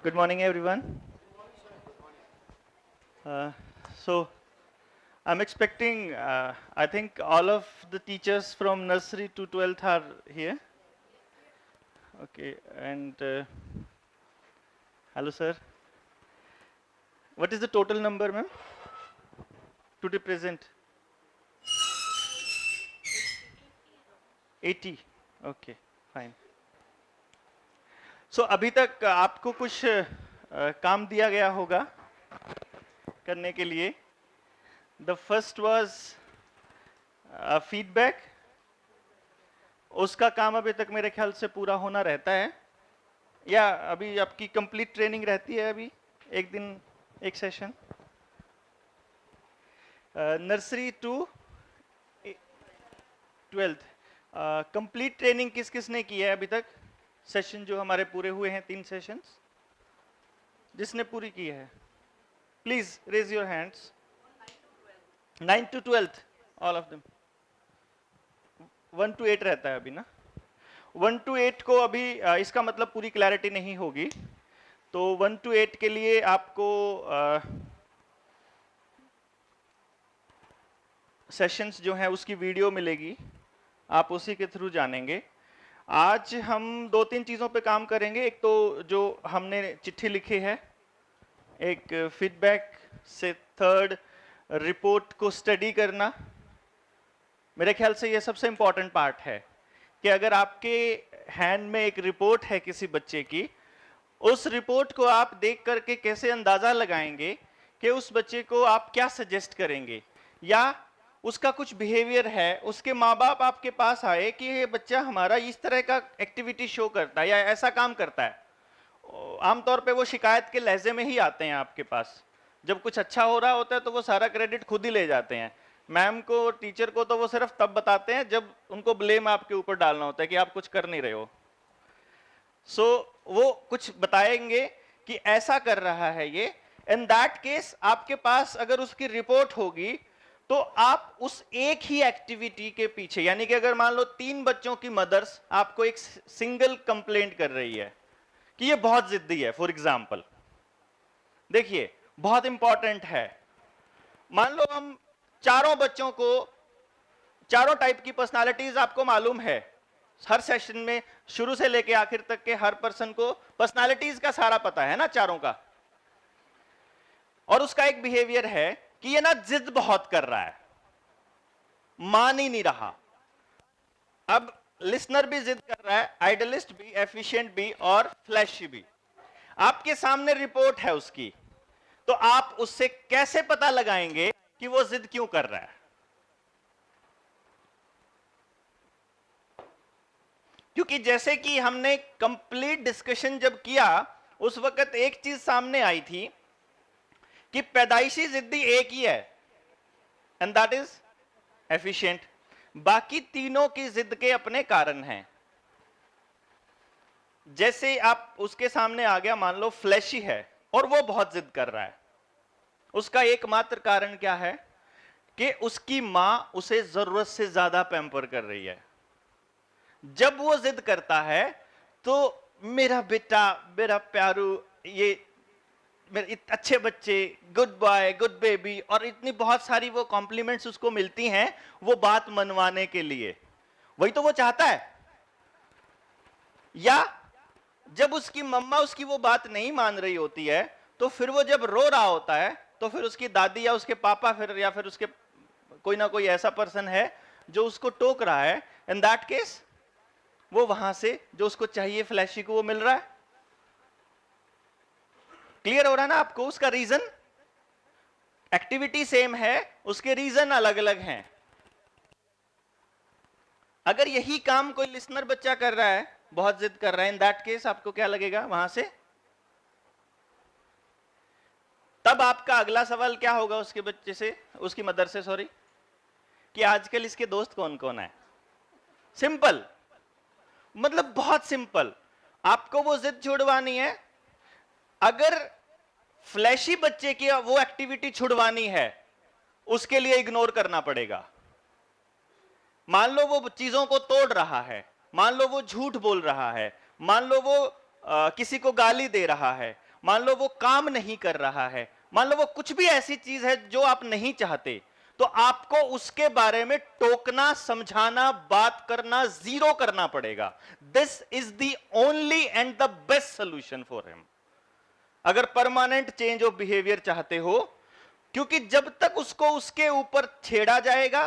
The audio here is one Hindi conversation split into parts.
Good morning, everyone. So, I'm expecting, I think all of the teachers from nursery to 12th are here. Okay, and hello, sir. What is the total number, ma'am? Today present? 80. Okay, fine. So, अभी तक आपको कुछ काम दिया गया होगा करने के लिए. The first was feedback. उसका काम अभी तक मेरे ख्याल से पूरा होना रहता है, या अभी आपकी कंप्लीट ट्रेनिंग रहती है अभी एक दिन एक session. Nursery to 12th complete training किस किस ने की है अभी तक? सेशन जो हमारे पूरे हुए हैं 3 सेशंस, जिसने पूरी की है please raise your hands. 9 to 12th all of them. 1 to 8 रहता है अभी ना. 1 to 8 को अभी इसका मतलब पूरी क्लैरिटी नहीं होगी, तो 1 to 8 के लिए आपको सेशंस जो है उसकी वीडियो मिलेगी, आप उसी के थ्रू जानेंगे. आज हम 2-3 चीज़ों पे काम करेंगे. एक तो जो हमने चिट्ठी लिखी है, एक फीडबैक से थर्ड रिपोर्ट को स्टडी करना. मेरे ख्याल से ये सबसे इंपॉर्टेंट पार्ट है कि अगर आपके हैंड में एक रिपोर्ट है किसी बच्चे की, उस रिपोर्ट को आप देख करके कैसे अंदाजा लगाएंगे कि उस बच्चे को आप क्या सजेस्ट करेंगे, या उसका कुछ बिहेवियर है, उसके माँ बाप आपके पास आए कि ये बच्चा हमारा इस तरह का एक्टिविटी शो करता है या ऐसा काम करता है. आमतौर पे वो शिकायत के लहजे में ही आते हैं आपके पास. जब कुछ अच्छा हो रहा होता है तो वो सारा क्रेडिट खुद ही ले जाते हैं. मैम को, टीचर को तो वो सिर्फ तब बताते हैं जब उनको ब्लेम आपके ऊपर डालना होता है कि आप कुछ कर नहीं रहे हो. सो वो कुछ बताएंगे कि ऐसा कर रहा है ये. इन दैट केस आपके पास अगर उसकी रिपोर्ट होगी तो आप उस एक ही एक्टिविटी के पीछे, यानी कि अगर मान लो 3 बच्चों की मदर्स आपको एक सिंगल कंप्लेंट कर रही है कि ये बहुत जिद्दी है, फॉर एग्जाम्पल. देखिए बहुत इंपॉर्टेंट है. मान लो हम चारों बच्चों को, चारों टाइप की पर्सनालिटीज आपको मालूम है. हर सेशन में शुरू से लेके आखिर तक के हर पर्सन को पर्सनालिटीज का सारा पता है ना, चारों का. और उसका एक बिहेवियर है कि ये ना जिद बहुत कर रहा है, मान ही नहीं रहा. अब लिसनर भी जिद कर रहा है, आइडियलिस्ट भी, एफिशिएंट भी और फ्लैशी भी. आपके सामने रिपोर्ट है उसकी, तो आप उससे कैसे पता लगाएंगे कि वो जिद क्यों कर रहा है? क्योंकि जैसे कि हमने कंप्लीट डिस्कशन जब किया, उस वक्त एक चीज सामने आई थी कि पैदाइशी जिद्दी एक ही है, एंड दैट इज एफिशिएंट. बाकी तीनों की जिद के अपने कारण हैं. जैसे आप उसके सामने आ गया, मान लो फ्लैशी है और वो बहुत जिद कर रहा है. उसका एकमात्र कारण क्या है कि उसकी मां उसे जरूरत से ज्यादा पैम्पर कर रही है. जब वो जिद करता है तो मेरा बेटा, मेरा प्यारू, ये मेरे अच्छे बच्चे, गुड बॉय, गुड बेबी, और इतनी बहुत सारी वो कॉम्प्लीमेंट्स उसको मिलती हैं वो बात मनवाने के लिए. वही तो वो चाहता है. या जब उसकी मम्मा उसकी वो बात नहीं मान रही होती है, तो फिर वो जब रो रहा होता है तो फिर उसकी दादी या उसके पापा फिर, या फिर उसके कोई ना कोई ऐसा पर्सन है जो उसको टोक रहा है. इन दैट केस वो वहां से जो उसको चाहिए फ्लैशी को वो मिल रहा है. क्लियर हो रहा है ना आपको? उसका रीजन, एक्टिविटी सेम है, उसके रीजन अलग अलग हैं. अगर यही काम कोई लिसनर बच्चा कर रहा है, बहुत जिद कर रहा है, इन दैट केस आपको क्या लगेगा वहां से? तब आपका अगला सवाल क्या होगा उसके बच्चे से, उसकी मदर से, सॉरी, कि आजकल इसके दोस्त कौन कौन है. सिंपल, मतलब बहुत सिंपल. आपको वो जिद छुड़वानी है. अगर फ्लैशी बच्चे की वो एक्टिविटी छुड़वानी है, उसके लिए इग्नोर करना पड़ेगा. मान लो वो चीजों को तोड़ रहा है, मान लो वो झूठ बोल रहा है, मान लो वो किसी को गाली दे रहा है, मान लो वो काम नहीं कर रहा है, मान लो वो कुछ भी ऐसी चीज है जो आप नहीं चाहते, तो आपको उसके बारे में टोकना, समझाना, बात करना, जीरो करना पड़ेगा। This is the only and the best solution for him. अगर परमानेंट चेंज ऑफ बिहेवियर चाहते हो, क्योंकि जब तक उसको उसके ऊपर छेड़ा जाएगा,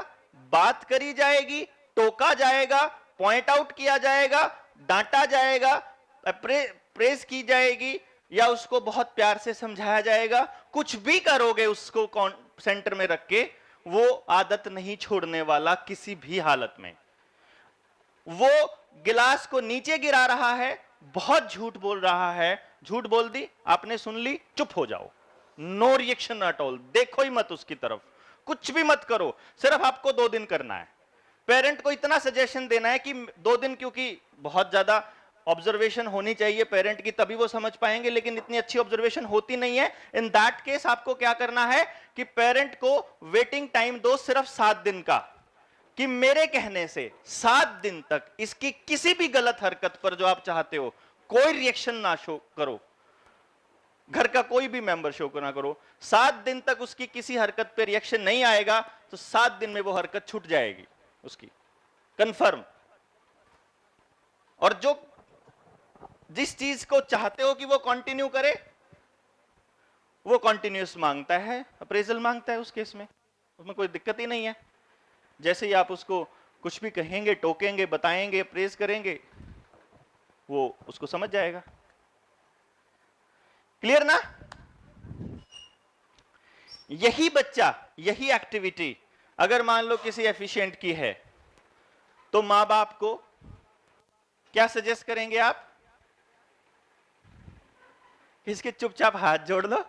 बात करी जाएगी, टोका जाएगा, पॉइंट आउट किया जाएगा, डांटा जाएगा, प्रेज की जाएगी, या उसको बहुत प्यार से समझाया जाएगा, कुछ भी करोगे उसको सेंटर में रख के, वो आदत नहीं छोड़ने वाला किसी भी हालत में। वो गिलास को नीचे गिरा रहा है, बहुत झूठ बोल रहा है, झूठ बोल दी, आपने सुन ली, चुप हो जाओ, नो रिएक्शन एट ऑल, देखो ही मत उसकी तरफ, कुछ भी मत करो, सिर्फ आपको 2 दिन करना है। पेरेंट को इतना सजेशन देना है कि 2 दिन, क्योंकि बहुत ज्यादा ऑब्जर्वेशन होनी चाहिए पेरेंट की, तभी वो समझ पाएंगे, लेकिन इतनी अच्छी ऑब्जर्वेशन होती नहीं है। इन दैट केस आपको क्या करना है कि पेरेंट को वेटिंग टाइम दो सिर्फ 7 दिन का, कि मेरे कहने से 7 दिन तक इसकी किसी भी गलत हरकत पर जो आप चाहते हो कोई रिएक्शन ना शो करो, घर का कोई भी मेंबर शो ना करो। 7 दिन तक उसकी किसी हरकत पर रिएक्शन नहीं आएगा तो 7 दिन में वो हरकत छूट जाएगी उसकी, कंफर्म। और जो जिस चीज को चाहते हो कि वो कंटिन्यू करे, वो कंटिन्यूस मांगता है, अप्रेजल मांगता है, उस केस में उसमें कोई दिक्कत ही नहीं है। जैसे ही आप उसको कुछ भी कहेंगे, टोकेंगे, बताएंगे, प्रेज करेंगे, वो उसको समझ जाएगा। क्लियर ना? यही बच्चा, यही एक्टिविटी अगर मान लो किसी एफिशिएंट की है, तो मां बाप को क्या सजेस्ट करेंगे आप? इसके चुपचाप हाथ जोड़ लो,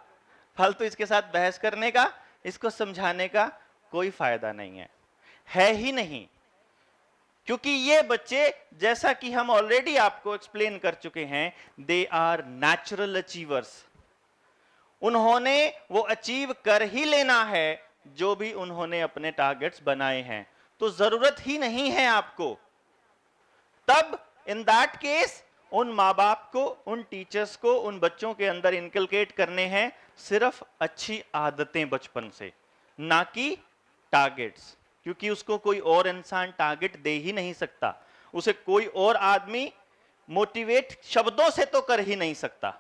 फालतू इसके साथ बहस करने का, इसको समझाने का कोई फायदा नहीं है ही नहीं। क्योंकि ये बच्चे, जैसा कि हम ऑलरेडी आपको एक्सप्लेन कर चुके हैं, दे आर नेचुरल अचीवर्स। उन्होंने वो अचीव कर ही लेना है जो भी उन्होंने अपने टारगेट्स बनाए हैं, तो जरूरत ही नहीं है आपको। तब इन दैट केस उन माँ बाप को, उन टीचर्स को, उन बच्चों के अंदर इनकलकेट करने हैं सिर्फ अच्छी आदतें बचपन से, ना कि टारगेट्स। क्योंकि उसको कोई और इंसान टारगेट दे ही नहीं सकता, उसे कोई और आदमी मोटिवेट शब्दों से तो कर ही नहीं सकता।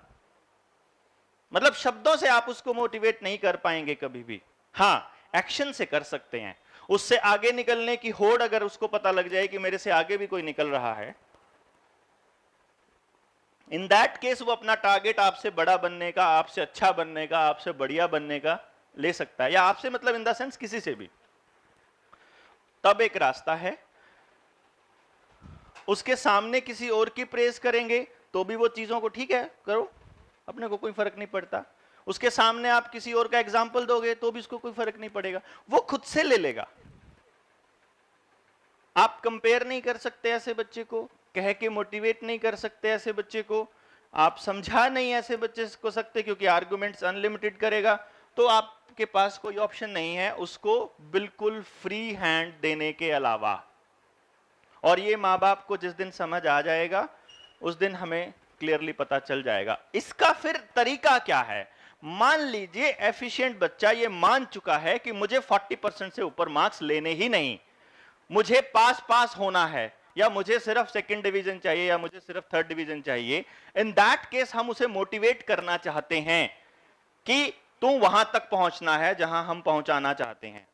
मतलब शब्दों से आप उसको मोटिवेट नहीं कर पाएंगे कभी भी। हां, एक्शन से कर सकते हैं। उससे आगे निकलने की होड़ अगर उसको पता लग जाए कि मेरे से आगे भी कोई निकल रहा है, इन दैट केस वो अपना टारगेट आपसे बड़ा बनने का, आपसे अच्छा बनने का, आपसे बढ़िया बनने का ले सकता है, या आपसे मतलब इन द सेंस किसी से भी। तब एक रास्ता है, उसके सामने किसी और की प्रेज करेंगे तो भी वो चीजों को ठीक है करो, अपने को कोई फर्क नहीं पड़ता। उसके सामने आप किसी और का एग्जाम्पल दोगे तो भी उसको कोई फर्क नहीं पड़ेगा, वो खुद से ले लेगा। आप कंपेयर नहीं कर सकते ऐसे बच्चे को, कह के मोटिवेट नहीं कर सकते ऐसे बच्चे को, आप समझा नहीं ऐसे बच्चे को सकते, क्योंकि आर्गुमेंट्स अनलिमिटेड करेगा। तो आपके पास कोई ऑप्शन नहीं है उसको बिल्कुल फ्री हैंड देने के अलावा। और ये माँ बाप को जिस दिन समझ आ जाएगा उस दिन हमें क्लियरली पता चल जाएगा। इसका फिर तरीका क्या है? मान लीजिए एफिशिएंट बच्चा ये मान चुका है कि मुझे 40% से ऊपर मार्क्स लेने ही नहीं, मुझे पास होना है, या मुझे सिर्फ 2nd डिवीजन चाहिए, या मुझे सिर्फ 3rd डिवीजन चाहिए। इन दैट केस हम उसे मोटिवेट करना चाहते हैं कि तू वहां तक पहुंचना है जहां हम पहुंचाना चाहते हैं।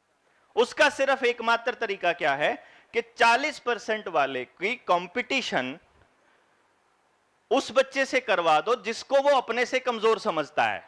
उसका सिर्फ एकमात्र तरीका क्या है कि 40% वाले की कंपटीशन उस बच्चे से करवा दो जिसको वो अपने से कमजोर समझता है।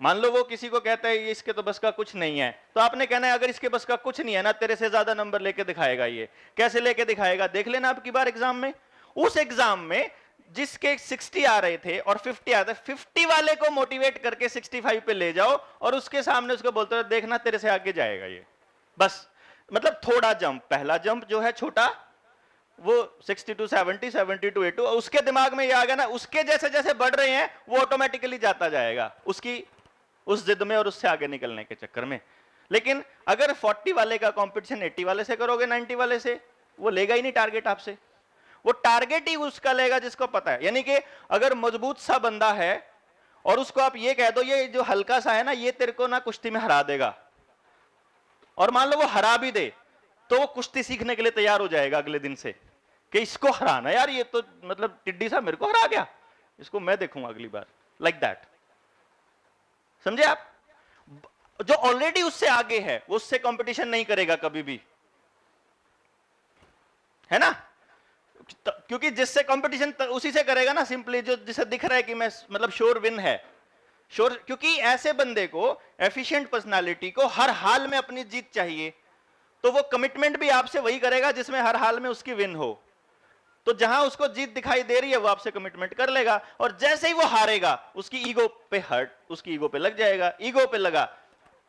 मान लो वो किसी को कहता है ये इसके तो बस का कुछ नहीं है, तो आपने कहना है अगर इसके बस का कुछ नहीं है ना, तेरे से ज्यादा नंबर लेके दिखाएगा। ये कैसे लेके दिखाएगा देख लेना अब की बार एग्जाम में। उस एग्जाम में जिसके 60 आ रहे थे और 50 आते, 50 वाले को मोटिवेट करके 65 पे ले जाओ और उसके सामने उसको बोलते हो देखना तेरे से आगे जाएगा ये। बस मतलब थोड़ा जंप, पहला जंप जो है छोटा, वो 60 to 70, 70 to 80, उसके दिमाग में ये आ गया ना, उसके जैसे जैसे बढ़ रहे हैं वो ऑटोमेटिकली जाता जाएगा उसकी उस जिद में और उससे आगे निकलने के चक्कर में। लेकिन अगर 40 वाले का कंपटीशन 80 वाले से करोगे, 90 वाले से, वो लेगा ही नहीं टारगेट आपसे। वो टारगेट ही उसका लेगा जिसको पता है। यानी कि अगर मजबूत सा बंदा है और उसको आप ये कह दो ये जो हल्का सा है ना ये तेरे को ना कुश्ती में हरा देगा, और मान लो वो हरा भी दे तो वो कुश्ती सीखने के लिए तैयार हो जाएगा अगले दिन से कि इसको हराना, यार ये तो मतलब टिड्डी सा मेरे को हरा गया, इसको मैं देखूंगा अगली बार, लाइक दैट। समझे आप? जो ऑलरेडी उससे आगे है वो उससे कंपटीशन नहीं करेगा कभी भी, है ना? क्योंकि जिससे कंपटीशन उसी से करेगा ना, सिंपली जो जिसे दिख रहा है कि मैं मतलब श्योर विन है, श्योर। क्योंकि ऐसे बंदे को, एफिशिएंट पर्सनालिटी को हर हाल में अपनी जीत चाहिए, तो वो कमिटमेंट भी आपसे वही करेगा जिसमें हर हाल में उसकी विन हो। तो जहां उसको जीत दिखाई दे रही है वो आपसे कमिटमेंट कर लेगा, और जैसे ही वो हारेगा उसकी ईगो पे हर्ट, उसकी ईगो पे लग जाएगा। ईगो पे लगा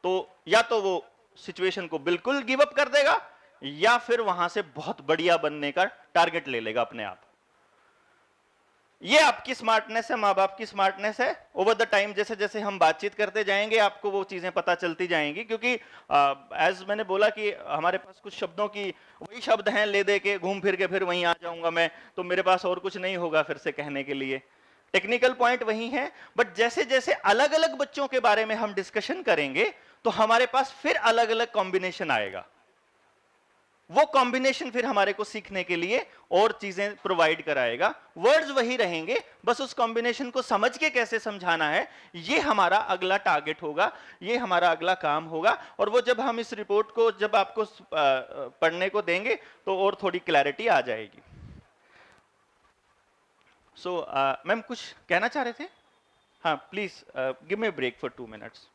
तो या तो वो सिचुएशन को बिल्कुल गिव अप कर देगा या फिर वहां से बहुत बढ़िया बनने का टारगेट ले लेगा अपने आप। ये आपकी स्मार्टनेस है, माँ बाप की स्मार्टनेस है। ओवर द टाइम जैसे जैसे हम बातचीत करते जाएंगे आपको वो चीजें पता चलती जाएंगी, क्योंकि एज मैंने बोला कि हमारे पास कुछ शब्दों की वही शब्द हैं, ले दे के घूम फिर के फिर वहीं आ जाऊंगा मैं, तो मेरे पास और कुछ नहीं होगा फिर से कहने के लिए। टेक्निकल पॉइंट वही है, बट जैसे जैसे अलग अलग बच्चों के बारे में हम डिस्कशन करेंगे तो हमारे पास फिर अलग अलग कॉम्बिनेशन आएगा। वो कॉम्बिनेशन फिर हमारे को सीखने के लिए और चीजें प्रोवाइड कराएगा। वर्ड्स वही रहेंगे, बस उस कॉम्बिनेशन को समझ के कैसे समझाना है ये हमारा अगला टारगेट होगा, ये हमारा अगला काम होगा। और वो जब हम इस रिपोर्ट को जब आपको पढ़ने को देंगे तो और थोड़ी क्लैरिटी आ जाएगी। सो मैम कुछ कहना चाह रहे थे? हाँ please give me break for 2 minutes.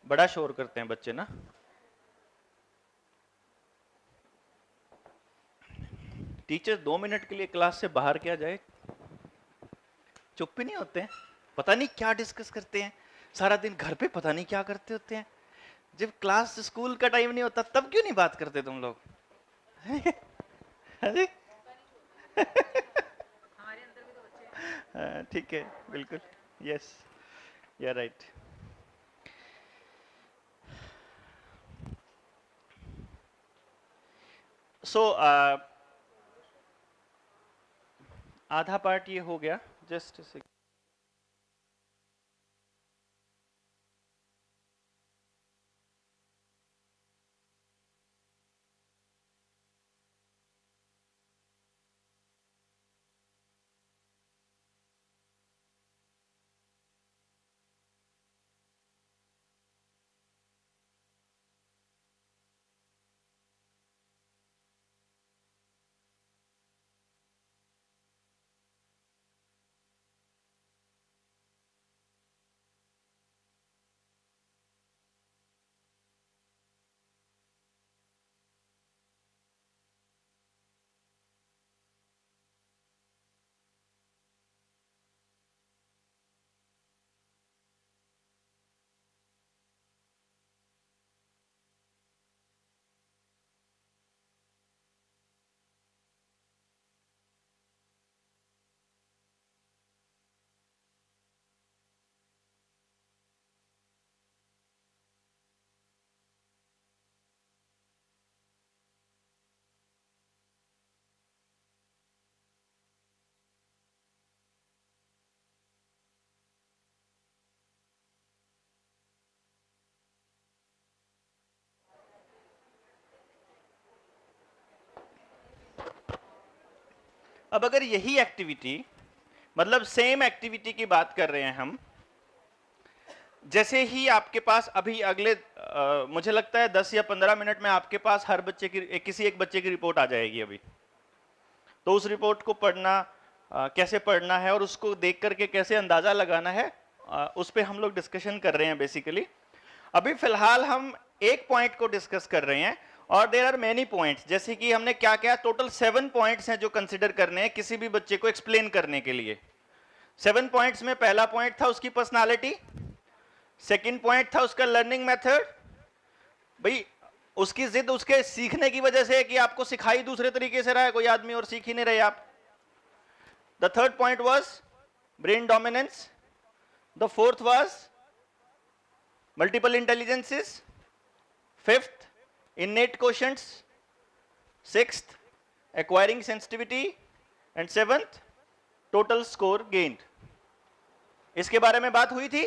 बड़ा शोर करते हैं बच्चे ना। टीचर 2 मिनट के लिए क्लास से बाहर क्या जाए, चुप ही नहीं होते हैं, पता नहीं क्या डिस्कस करते हैं सारा दिन, घर पे पता नहीं क्या करते होते हैं। जब क्लास स्कूल का टाइम नहीं होता तब क्यों नहीं बात करते तुम लोग? हाँ जी? ठीक है, बिल्कुल, यस, यू आर राइट। सो आधा पार्ट ये हो गया, जस्ट अब अगर यही एक्टिविटी, मतलब सेम एक्टिविटी की बात कर रहे हैं हम, जैसे ही आपके पास अभी अगले मुझे लगता है 10 या 15 मिनट में आपके पास हर बच्चे की किसी एक बच्चे की रिपोर्ट आ जाएगी अभी। तो उस रिपोर्ट को पढ़ना, कैसे पढ़ना है और उसको देख करके कैसे अंदाजा लगाना है, उस पर हम लोग डिस्कशन कर रहे हैं बेसिकली। अभी फिलहाल हम एक पॉइंट को डिस्कस कर रहे हैं और देयर आर मेनी पॉइंट्स, जैसे कि हमने क्या क्या, टोटल 7 पॉइंट्स हैं जो कंसिडर करने हैं किसी भी बच्चे को एक्सप्लेन करने के लिए। 7 पॉइंट्स में पहला पॉइंट था उसकी पर्सनालिटी, सेकंड पॉइंट था उसका लर्निंग मेथड, भाई उसकी जिद उसके सीखने की वजह से है कि आपको सिखाई दूसरे तरीके से रहा है कोई आदमी और सीख ही नहीं रहे आप। The third point was brain dominance, the fourth was multiple intelligences, fifth innate quotients, sixth acquiring sensitivity and seventh total score gained। इसके बारे में बात हुई थी,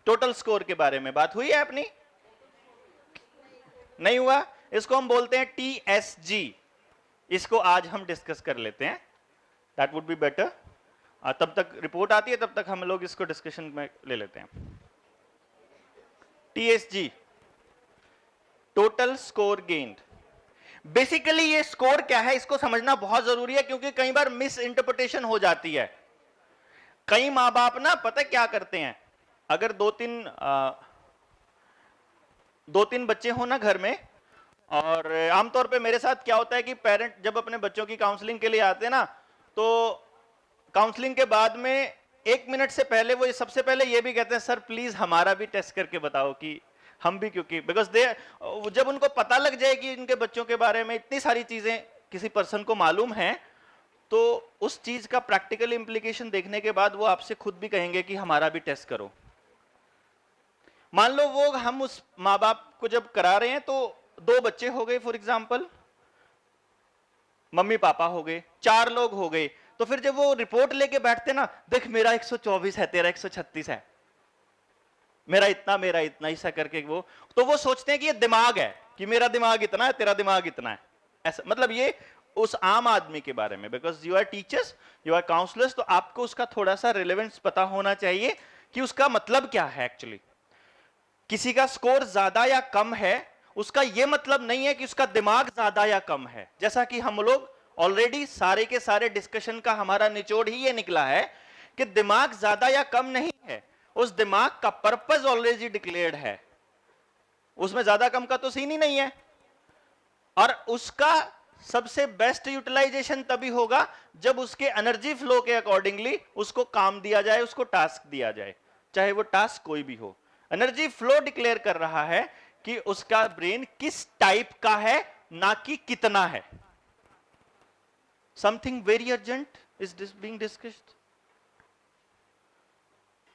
टोटल स्कोर के बारे में बात हुई है अपनी, नहीं हुआ? इसको हम बोलते हैं TSG। इसको आज हम डिस्कस कर लेते हैं, दैट वुड बी बेटर। तब तक रिपोर्ट आती है, तब तक हम लोग इसको डिस्कशन में ले लेते हैं। TSG, total score gained. Basically ये स्कोर क्या है इसको समझना बहुत जरूरी है, क्योंकि कई बार मिस इंटरप्रिटेशन हो जाती है। कई माँ बाप ना पता क्या करते हैं, अगर दो तीन बच्चे हो ना घर में, और आमतौर पे मेरे साथ क्या होता है कि पेरेंट जब अपने बच्चों की काउंसलिंग के लिए आते हैं ना, तो काउंसलिंग के बाद में 1 मिनट से पहले वो सबसे पहले ये भी कहते हैं, सर प्लीज हमारा भी टेस्ट करके बताओ कि हम भी, क्योंकि बिकॉज जब उनको पता लग जाए कि इनके बच्चों के बारे में इतनी सारी चीजें किसी पर्सन को मालूम है, तो उस चीज का प्रैक्टिकल इंप्लीकेशन देखने के बाद वो आपसे खुद भी कहेंगे कि हमारा भी टेस्ट करो। मान लो वो हम उस माँ बाप को जब करा रहे हैं तो 2 बच्चे हो गए फॉर एग्जाम्पल, मम्मी पापा हो गए, 4 लोग हो गए। तो फिर जब वो रिपोर्ट लेके बैठते ना, देख मेरा 124 है, तेरा 136 है, मेरा इतना ऐसा करके तो वो सोचते हैं कि ये दिमाग है, कि मेरा दिमाग इतना है, तेरा दिमाग इतना है, ऐसा। मतलब ये उस आम आदमी के बारे में, because you are teachers, you are counsellors, तो आपको उसका थोड़ा सा रिलेवेंस पता होना चाहिए कि उसका मतलब क्या है एक्चुअली। किसी का स्कोर ज्यादा या कम है, उसका यह मतलब नहीं है कि उसका दिमाग ज्यादा या कम है। जैसा कि हम लोग ऑलरेडी सारे के सारे डिस्कशन का हमारा निचोड़ ही ये निकला है कि दिमाग ज्यादा या कम नहीं है, उस दिमाग का पर्पस ऑलरेडी डिक्लेयर्ड है, उसमें ज्यादा कम का तो सीन ही नहीं है। और उसका सबसे बेस्ट यूटिलाइजेशन तभी होगा जब उसके एनर्जी फ्लो के अकॉर्डिंगली उसको काम दिया जाए, उसको टास्क दिया जाए, चाहे वो टास्क कोई भी हो। एनर्जी फ्लो डिक्लेयर कर रहा है कि उसका ब्रेन किस टाइप का है, ना कि कितना है। Something very urgent is being discussed.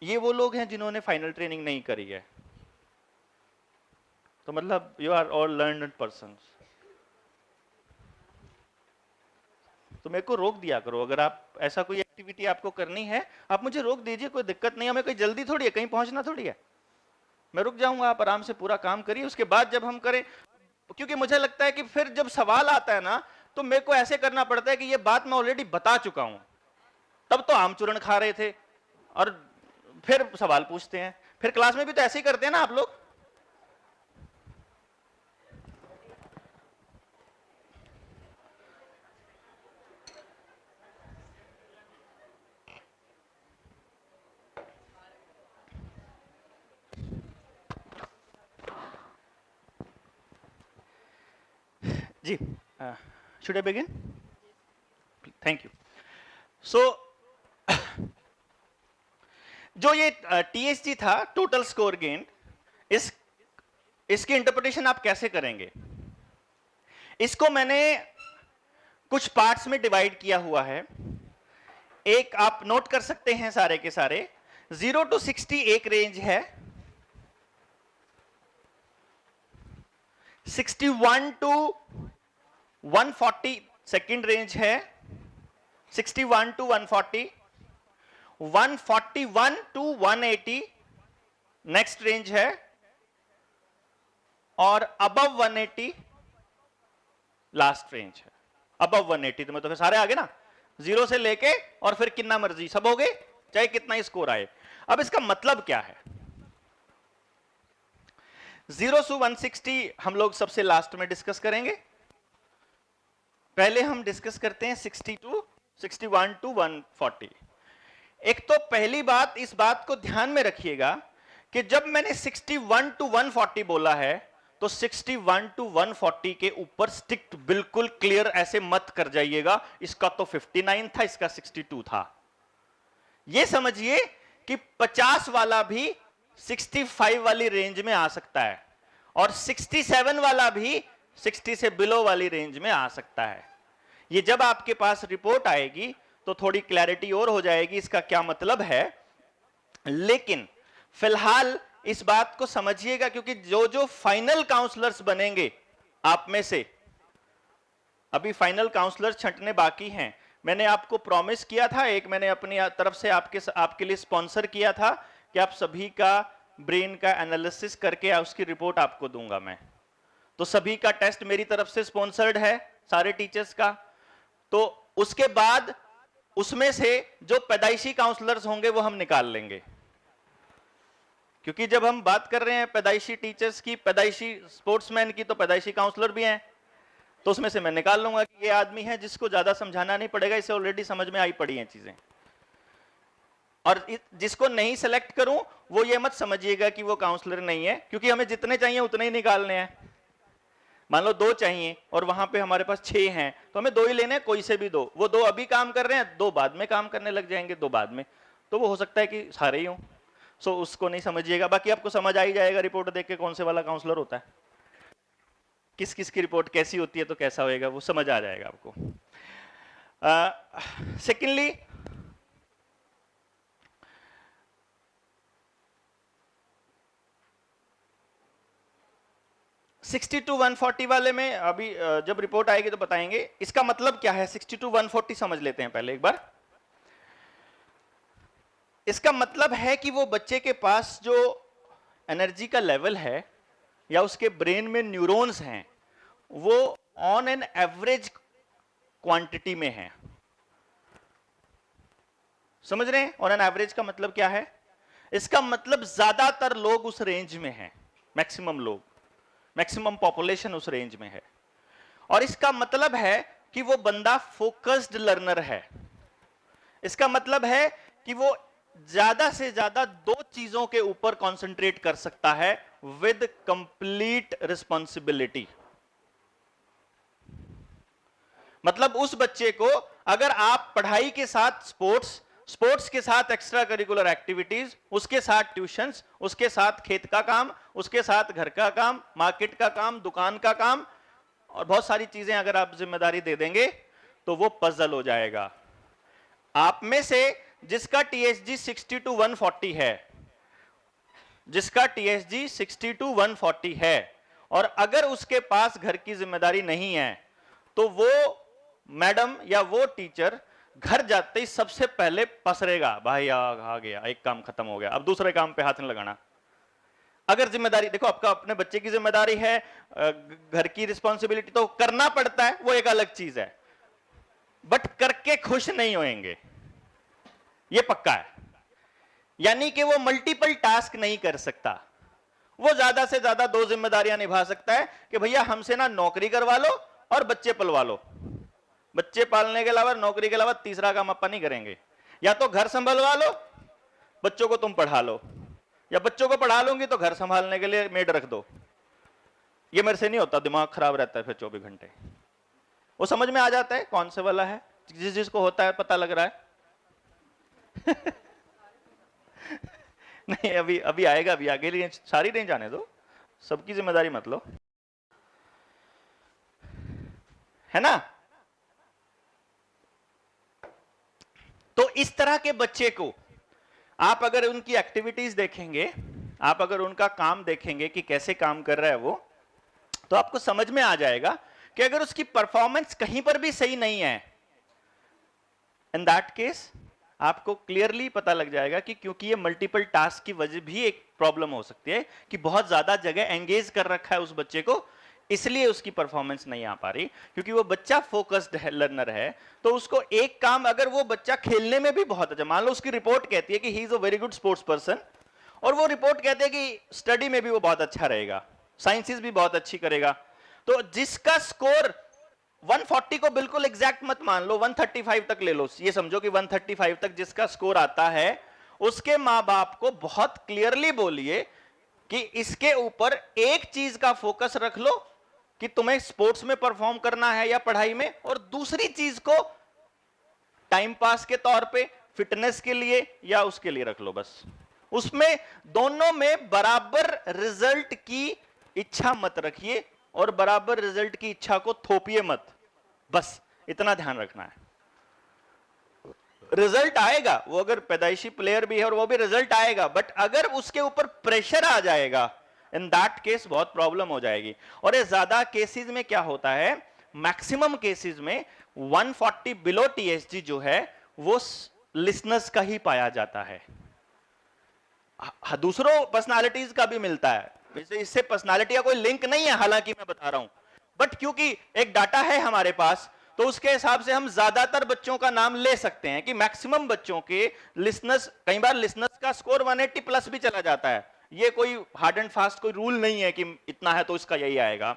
ये वो लोग हैं जिन्होंने फाइनल ट्रेनिंग नहीं करी है, तो मतलब you are all learned persons. तो मेरे को रोक दिया करो, अगर आप ऐसा कोई एक्टिविटी आपको करनी है आप मुझे रोक दीजिए, कोई दिक्कत नहीं है, हमें कोई जल्दी थोड़ी है, कहीं पहुंचना थोड़ी है। मैं रुक जाऊंगा, आप आराम से पूरा काम करिए, उसके बाद जब हम करें, क्योंकि मुझे लगता है कि फिर जब सवाल आता है ना, तो मेरे को ऐसे करना पड़ता है कि ये बात मैं ऑलरेडी बता चुका हूं, तब तो आम चूर्ण खा रहे थे और फिर सवाल पूछते हैं। फिर क्लास में भी तो ऐसे ही करते हैं ना आप लोग। जी, should I begin? Thank you. So, जो ये TSG था, टोटल स्कोर गेन, इसकी इंटरप्रिटेशन आप कैसे करेंगे? इसको मैंने कुछ पार्ट्स में डिवाइड किया हुआ है। एक आप नोट कर सकते हैं सारे के सारे। 0 to 60 एक रेंज है, 61 to 140 सेकेंड रेंज है, 61 to 140, 141 to 180 नेक्स्ट रेंज है, और अबव 180 लास्ट रेंज है। अबव 180 तो मतलब सारे आगे ना, 0 से लेके और फिर कितना मर्जी सब हो गए, चाहे कितना ही स्कोर आए। अब इसका मतलब क्या है? 0 से 160 हम लोग सबसे लास्ट में डिस्कस करेंगे। पहले हम डिस्कस करते हैं 61 टू 140। एक तो पहली बात, इस बात को ध्यान में रखिएगा कि जब मैंने 61 टू 140 बोला है तो 61 टू 140 के ऊपर स्टिक बिल्कुल क्लियर ऐसे मत कर जाइएगा, इसका तो 59 था, इसका 62 था। यह समझिए कि 50 वाला भी 65 वाली रेंज में आ सकता है और 67 वाला भी 60 से बिलो वाली रेंज में आ सकता है। ये जब आपके पास रिपोर्ट आएगी तो थोड़ी क्लैरिटी और हो जाएगी इसका क्या मतलब है। लेकिन फिलहाल इस बात को समझिएगा, क्योंकि जो जो फाइनल काउंसलर्स बनेंगे आप में से, अभी फाइनल काउंसलर्स छंटने बाकी हैं। मैंने आपको प्रॉमिस किया था, एक मैंने अपनी तरफ से आपके लिए स्पॉन्सर किया था कि आप सभी का ब्रेन का एनालिसिस करके उसकी रिपोर्ट आपको दूंगा मैं। तो सभी का टेस्ट मेरी तरफ से स्पॉन्सर्ड है, सारे टीचर्स का। तो उसके बाद उसमें से जो पैदाइशी काउंसलर्स होंगे वो हम निकाल लेंगे, क्योंकि जब हम बात कर रहे हैं पैदाइशी टीचर्स की, पैदाइशी स्पोर्ट्समैन की, तो पैदाइशी काउंसलर भी हैं। तो उसमें से मैं निकाल लूंगा कि ये आदमी है जिसको ज्यादा समझाना नहीं पड़ेगा, इसे ऑलरेडी समझ में आई पड़ी हैं चीजें। और जिसको नहीं सेलेक्ट करूं वो ये मत समझिएगा कि वो काउंसलर नहीं है, क्योंकि हमें जितने चाहिए उतने ही निकालने हैं। मान लो 2 चाहिए और वहां पे हमारे पास 6 हैं, तो हमें 2 ही लेने हैं, कोई से भी 2। वो 2 अभी काम कर रहे हैं, 2 बाद में काम करने लग जाएंगे, 2 बाद में, तो वो हो सकता है कि सारे ही हों। सो उसको नहीं समझिएगा। बाकी आपको समझ आ ही जाएगा रिपोर्ट देख के कौन से वाला काउंसलर होता है, किस किस की रिपोर्ट कैसी होती है, तो कैसा होएगा वो समझ आ जाएगा आपको। सेकेंडली, सिक्सटी टू 140 वाले में अभी जब रिपोर्ट आएगी तो बताएंगे इसका मतलब क्या है। 60 टू 140 समझ लेते हैं पहले एक बार। इसका मतलब है कि वो बच्चे के पास जो एनर्जी का लेवल है या उसके ब्रेन में न्यूरॉन्स हैं वो ऑन एन एवरेज क्वांटिटी में है। समझ रहे हैं? ऑन एन एवरेज का मतलब क्या है? इसका मतलब ज्यादातर लोग उस रेंज में हैं, मैक्सिमम लोग, मैक्सिमम पॉपुलेशन उस रेंज में है। और इसका मतलब है कि वो बंदा फोकस्ड लर्नर है। इसका मतलब है कि वो ज्यादा से ज्यादा 2 चीजों के ऊपर कंसंट्रेट कर सकता है विद कंप्लीट रिस्पॉन्सिबिलिटी। मतलब उस बच्चे को अगर आप पढ़ाई के साथ स्पोर्ट्स के साथ एक्स्ट्रा करिकुलर एक्टिविटीज, उसके साथ ट्यूशंस, उसके साथ खेत का काम, उसके साथ घर का काम, मार्केट का काम, दुकान का काम और बहुत सारी चीजें अगर आप जिम्मेदारी दे देंगे तो वो पजल हो जाएगा। आप में से जिसका टीएसजी 60 टू 140 है, जिसका टीएसजी 60 टू 140 है और अगर उसके पास घर की जिम्मेदारी नहीं है तो वो मैडम या वो टीचर घर जाते ही सबसे पहले पसरेगा, भाई आ गया, एक काम खत्म हो गया, अब दूसरे काम पे हाथ नहीं लगाना। अगर जिम्मेदारी देखो, आपका अपने बच्चे की जिम्मेदारी है, घर की रिस्पॉन्सिबिलिटी तो करना पड़ता है, वो एक अलग चीज है, बट करके खुश नहीं होंगे, ये पक्का है। यानी कि वो मल्टीपल टास्क नहीं कर सकता। वो ज्यादा से ज्यादा 2 जिम्मेदारियां निभा सकता है कि भैया हमसे ना नौकरी करवा लो और बच्चे पलवा लो। बच्चे पालने के अलावा, नौकरी के अलावा तीसरा काम अपन नहीं करेंगे। या तो घर संभलवा लो, बच्चों को तुम पढ़ा लो, या बच्चों को पढ़ा लूंगी तो घर संभालने के लिए मेड रख दो। ये मेरे से नहीं होता, दिमाग खराब रहता है फिर 24 घंटे। वो समझ में आ जाता है कौन से वाला है, जिसको होता है पता लग रहा है। नहीं, अभी आएगा, अभी आगे रेंज, सारी रेंज आने दो, सबकी जिम्मेदारी मत लो, है ना। तो इस तरह के बच्चे को आप अगर उनकी एक्टिविटीज देखेंगे, आप अगर उनका काम देखेंगे कि कैसे काम कर रहा है वो, तो आपको समझ में आ जाएगा कि अगर उसकी परफॉर्मेंस कहीं पर भी सही नहीं है, इन दैट केस आपको क्लियरली पता लग जाएगा कि क्योंकि ये मल्टीपल टास्क की वजह भी एक प्रॉब्लम हो सकती है कि बहुत ज्यादा जगह एंगेज कर रखा है उस बच्चे को, इसलिए उसकी परफॉर्मेंस नहीं आ पा रही, क्योंकि वो बच्चा फोकस्ड है, लर्नर है। तो उसको एक काम, अगर वो बच्चा खेलने में भी बहुत अच्छा, मान लो उसकी रिपोर्ट कहती है कि he is a very good sports person, और वो रिपोर्ट कहते हैं कि स्टडी में भी वो बहुत अच्छा रहेगा, साइंसेस भी बहुत अच्छी करेगा, तो जिसका स्कोर 140 को बिल्कुल एग्जैक्ट मत मान लो, 135 तक ले लो, ये समझो कि 135 तक जिसका स्कोर आता है, उसके मां बाप को बहुत क्लियरली बोलिए कि इसके ऊपर एक चीज का फोकस रख लो कि तुम्हें स्पोर्ट्स में परफॉर्म करना है या पढ़ाई में, और दूसरी चीज को टाइम पास के तौर पे, फिटनेस के लिए या उसके लिए रख लो बस। उसमें दोनों में बराबर रिजल्ट की इच्छा मत रखिए और बराबर रिजल्ट की इच्छा को थोपिए मत, बस इतना ध्यान रखना है। रिजल्ट आएगा, वो अगर पैदाइशी प्लेयर भी है और वो भी रिजल्ट आएगा, बट अगर उसके ऊपर प्रेशर आ जाएगा, इन दैट केस बहुत प्रॉब्लम हो जाएगी। और ये ज्यादा केसेस में क्या होता है, मैक्सिमम केसेस में 140 बिलो टीएसजी जो है वो लिसनर्स का ही पाया जाता है। दूसरों पर्सनालिटीज का भी मिलता है, इससे पर्सनालिटी का कोई लिंक नहीं है, हालांकि मैं बता रहा हूं, बट क्योंकि एक डाटा है हमारे पास, तो उसके हिसाब से हम ज्यादातर बच्चों का नाम ले सकते हैं कि मैक्सिमम बच्चों के लिसनर्स, कई बार लिसनर्स का स्कोर 180 प्लस भी चला जाता है। ये कोई हार्ड एंड फास्ट कोई रूल नहीं है कि इतना है तो इसका यही आएगा,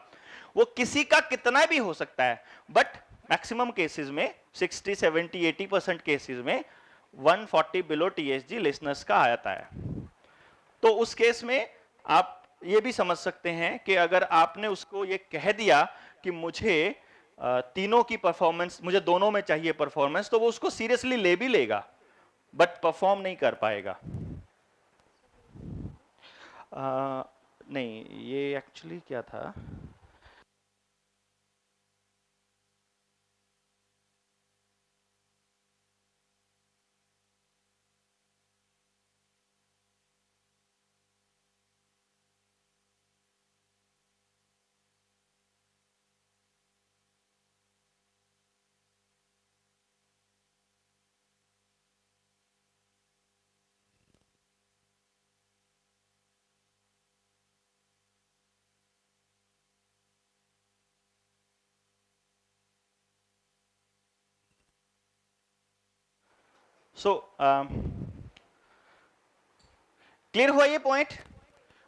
वो किसी का कितना भी हो सकता है, बट मैक्सिमम केसेस में 60, 70, 80% केसेस में 140 बिलो टीएसजी लिसनर्स का आता है। तो उस केस में आप ये भी समझ सकते हैं कि अगर आपने उसको ये कह दिया कि मुझे तीनों की परफॉर्मेंस, मुझे दोनों में चाहिए परफॉर्मेंस, तो वो उसको सीरियसली ले भी लेगा बट परफॉर्म नहीं कर पाएगा। नहीं, ये एक्चुअली क्या था, क्लियर हुआ ये पॉइंट?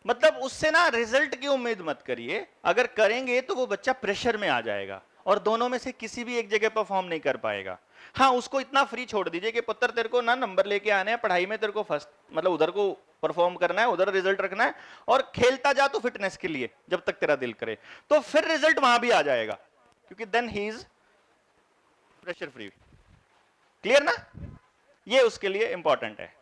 मतलब उससे ना रिजल्ट की उम्मीद मत करिए, अगर करेंगे तो वो बच्चा प्रेशर में आ जाएगा और दोनों में से किसी भी एक जगह परफॉर्म नहीं कर पाएगा। हाँ, उसको इतना फ्री छोड़ दीजिए कि पुत्र तेरे को ना नंबर लेके आने हैं, पढ़ाई में तेरे को फर्स्ट, मतलब उधर को परफॉर्म करना है, उधर रिजल्ट रखना है, और खेलता जा तो फिटनेस के लिए जब तक तेरा दिल करे, तो फिर रिजल्ट वहां भी आ जाएगा, क्योंकि then he is pressure free. Clear ना? ये उसके लिए इंपॉर्टेंट है।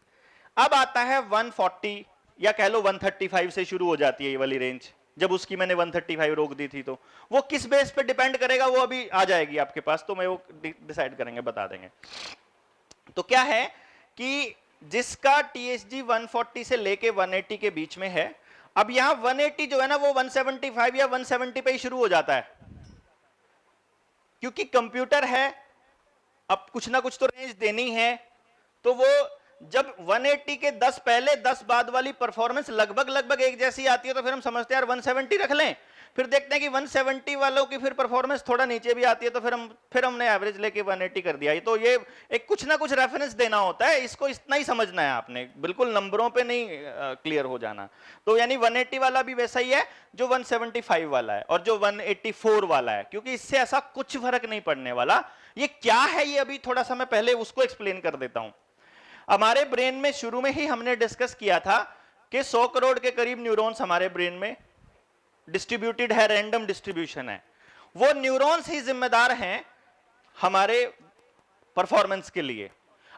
अब आता है 140 या कह लो 135 से शुरू हो जाती है ये वाली रेंज। जब उसकी मैंने 135 रोक दी थी, तो वो किस बेस पे डिपेंड करेगा, वो अभी आ जाएगी आपके पास, तो मैं वो डिसाइड करेंगे, बता देंगे। तो क्या है कि जिसका टीएसजी 140 से लेके 180 के बीच में है, अब यहां 180 जो है ना वो 175 या 170 पे ही शुरू हो जाता है, क्योंकि कंप्यूटर है, अब कुछ ना कुछ तो रेंज देनी है, तो वो जब 180 के 10 पहले 10 बाद वाली परफॉर्मेंस लगभग एक जैसी आती है, तो फिर हम समझते हैं यार 170 रख लें, फिर देखते हैं कि 170 वालों की फिर परफॉर्मेंस थोड़ा नीचे भी आती है, तो फिर हमने एवरेज लेके 180 कर दिया। तो ये एक कुछ ना कुछ रेफरेंस देना होता है, इसको इतना ही समझना है आपने, बिल्कुल नंबरों पे नहीं क्लियर हो जाना। तो यानी 180 वाला भी वैसा ही है जो 175 वाला है और जो 184 वाला है, क्योंकि इससे ऐसा कुछ फर्क नहीं पड़ने वाला। ये क्या है, ये अभी थोड़ा सा मैं पहले उसको एक्सप्लेन कर देता हूं। हमारे ब्रेन में शुरू में ही हमने डिस्कस किया था कि 100 करोड़ के करीब न्यूरॉन्स हमारे ब्रेन में डिस्ट्रीब्यूटेड है, रैंडम डिस्ट्रीब्यूशन है। वो न्यूरॉन्स ही जिम्मेदार हैं हमारे परफॉर्मेंस के लिए।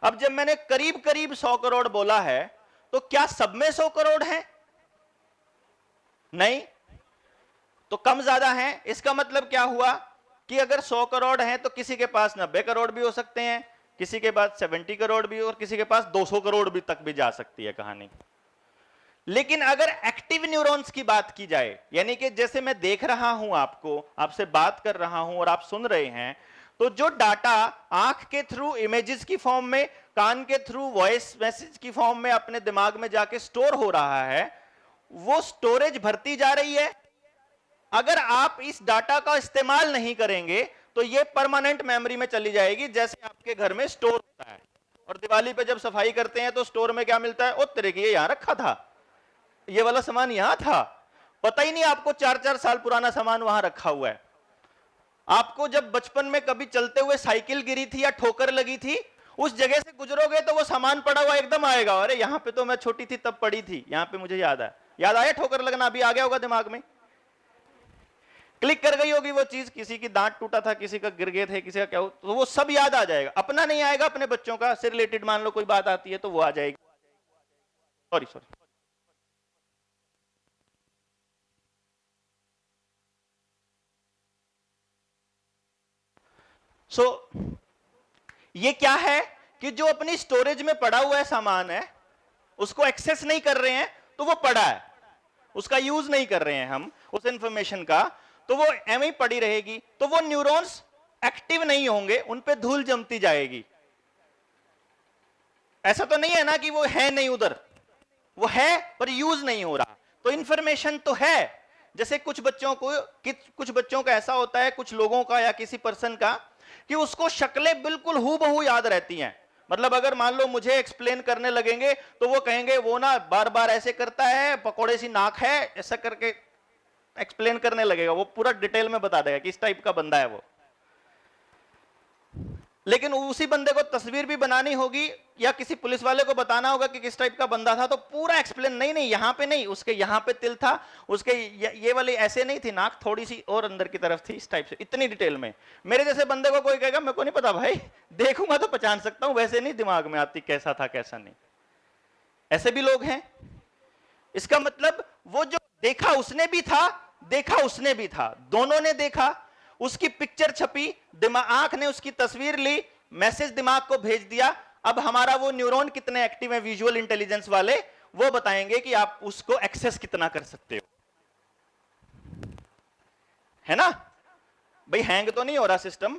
अब जब मैंने करीब 100 करोड़ बोला है, तो क्या सब में 100 करोड़ हैं? नहीं, तो कम ज्यादा हैं। इसका मतलब क्या हुआ कि अगर 100 करोड़ हैं तो किसी के पास 90 करोड़ भी हो सकते हैं, किसी के पास 70 करोड़ भी, और किसी के पास 200 करोड़ भी तक भी जा सकती है कहानी। लेकिन अगर एक्टिव न्यूरॉन्स की बात की जाए, यानी कि जैसे मैं देख रहा हूं आपको, आपसे बात कर रहा हूं और आप सुन रहे हैं, तो जो डाटा आंख के थ्रू इमेजेस की फॉर्म में, कान के थ्रू वॉइस मैसेज की फॉर्म में अपने दिमाग में जाके स्टोर हो रहा है, वो स्टोरेज भरती जा रही है अगर आप इस डाटा का इस्तेमाल नहीं करेंगे तो ये परमानेंट मेमोरी में चली जाएगी, जैसे आपके घर में स्टोर होता है और दिवाली पे जब सफाई करते हैं तो स्टोर में क्या मिलता है, ओ तेरे की ये यहां रखा था, ये वाला सामान यहां था, पता ही नहीं आपको 4-4 साल पुराना सामान वहां रखा हुआ है। आपको जब बचपन में कभी चलते हुए साइकिल गिरी थी या ठोकर लगी थी, उस जगह से गुजरोगे तो वो सामान पड़ा हुआ एकदम आएगा, अरे यहां पे तो मैं छोटी थी तब पड़ी थी, यहां पे मुझे याद आया ठोकर लगना, अभी आ गया होगा दिमाग में, क्लिक कर गई होगी वो चीज, किसी की दांत टूटा था, किसी का गिर गए थे, किसी का क्या हो, तो वो सब याद आ जाएगा। अपना नहीं आएगा, अपने बच्चों का से रिलेटेड मान लो कोई बात आती है तो वो आ जाएगी। सॉरी ये क्या है कि जो अपनी स्टोरेज में पड़ा हुआ है सामान है, उसको एक्सेस नहीं कर रहे हैं तो वो पड़ा है, उसका यूज नहीं कर रहे हैं हम उस इंफॉर्मेशन का, तो वो एवं ही पड़ी रहेगी, तो वो न्यूरॉन्स एक्टिव नहीं होंगे, उन पे धूल जमती जाएगी। ऐसा तो नहीं है ना कि वो है नहीं उधर, वो है पर यूज नहीं हो रहा, तो इंफॉर्मेशन तो है। जैसे कुछ बच्चों का ऐसा होता है, कुछ लोगों का या किसी पर्सन का, कि उसको शक्लें बिल्कुल हूबहू याद रहती हैं। मतलब अगर मान लो मुझे एक्सप्लेन करने लगेंगे तो वो कहेंगे वो ना बार बार ऐसे करता है, पकोड़े सी नाक है, ऐसा करके एक्सप्लेन करने लगेगा, वो पूरा डिटेल में बता देगा किस टाइप का बंदा है वो। लेकिन उसी बंदे को तस्वीर भी बनानी होगी या किसी पुलिस वाले को बताना होगा कि किस टाइप का बंदा था, तो पूरा एक्सप्लेन, नहीं यहां पे नहीं, उसके यहां पे तिल था, उसके ये वाली ऐसे नहीं थी, नाक थोड़ी सी और अंदर की तरफ थी, इस टाइप से, इतनी डिटेल में। मेरे जैसे बंदे को कोई कहेगा मेरे को नहीं पता भाई, देखूंगा तो पहचान सकता हूं, वैसे नहीं दिमाग में आती कैसा था कैसा नहीं। ऐसे भी लोग हैं। इसका मतलब वो जो देखा उसने भी था, देखा उसने भी था, दोनों ने देखा, उसकी पिक्चर छपी, आंख ने उसकी तस्वीर ली, मैसेज दिमाग को भेज दिया। अब हमारा वो न्यूरॉन कितने एक्टिव है, विजुअल इंटेलिजेंस वाले, वो बताएंगे कि आप उसको एक्सेस कितना कर सकते हो, है ना भाई। हैंग तो नहीं हो रहा सिस्टम,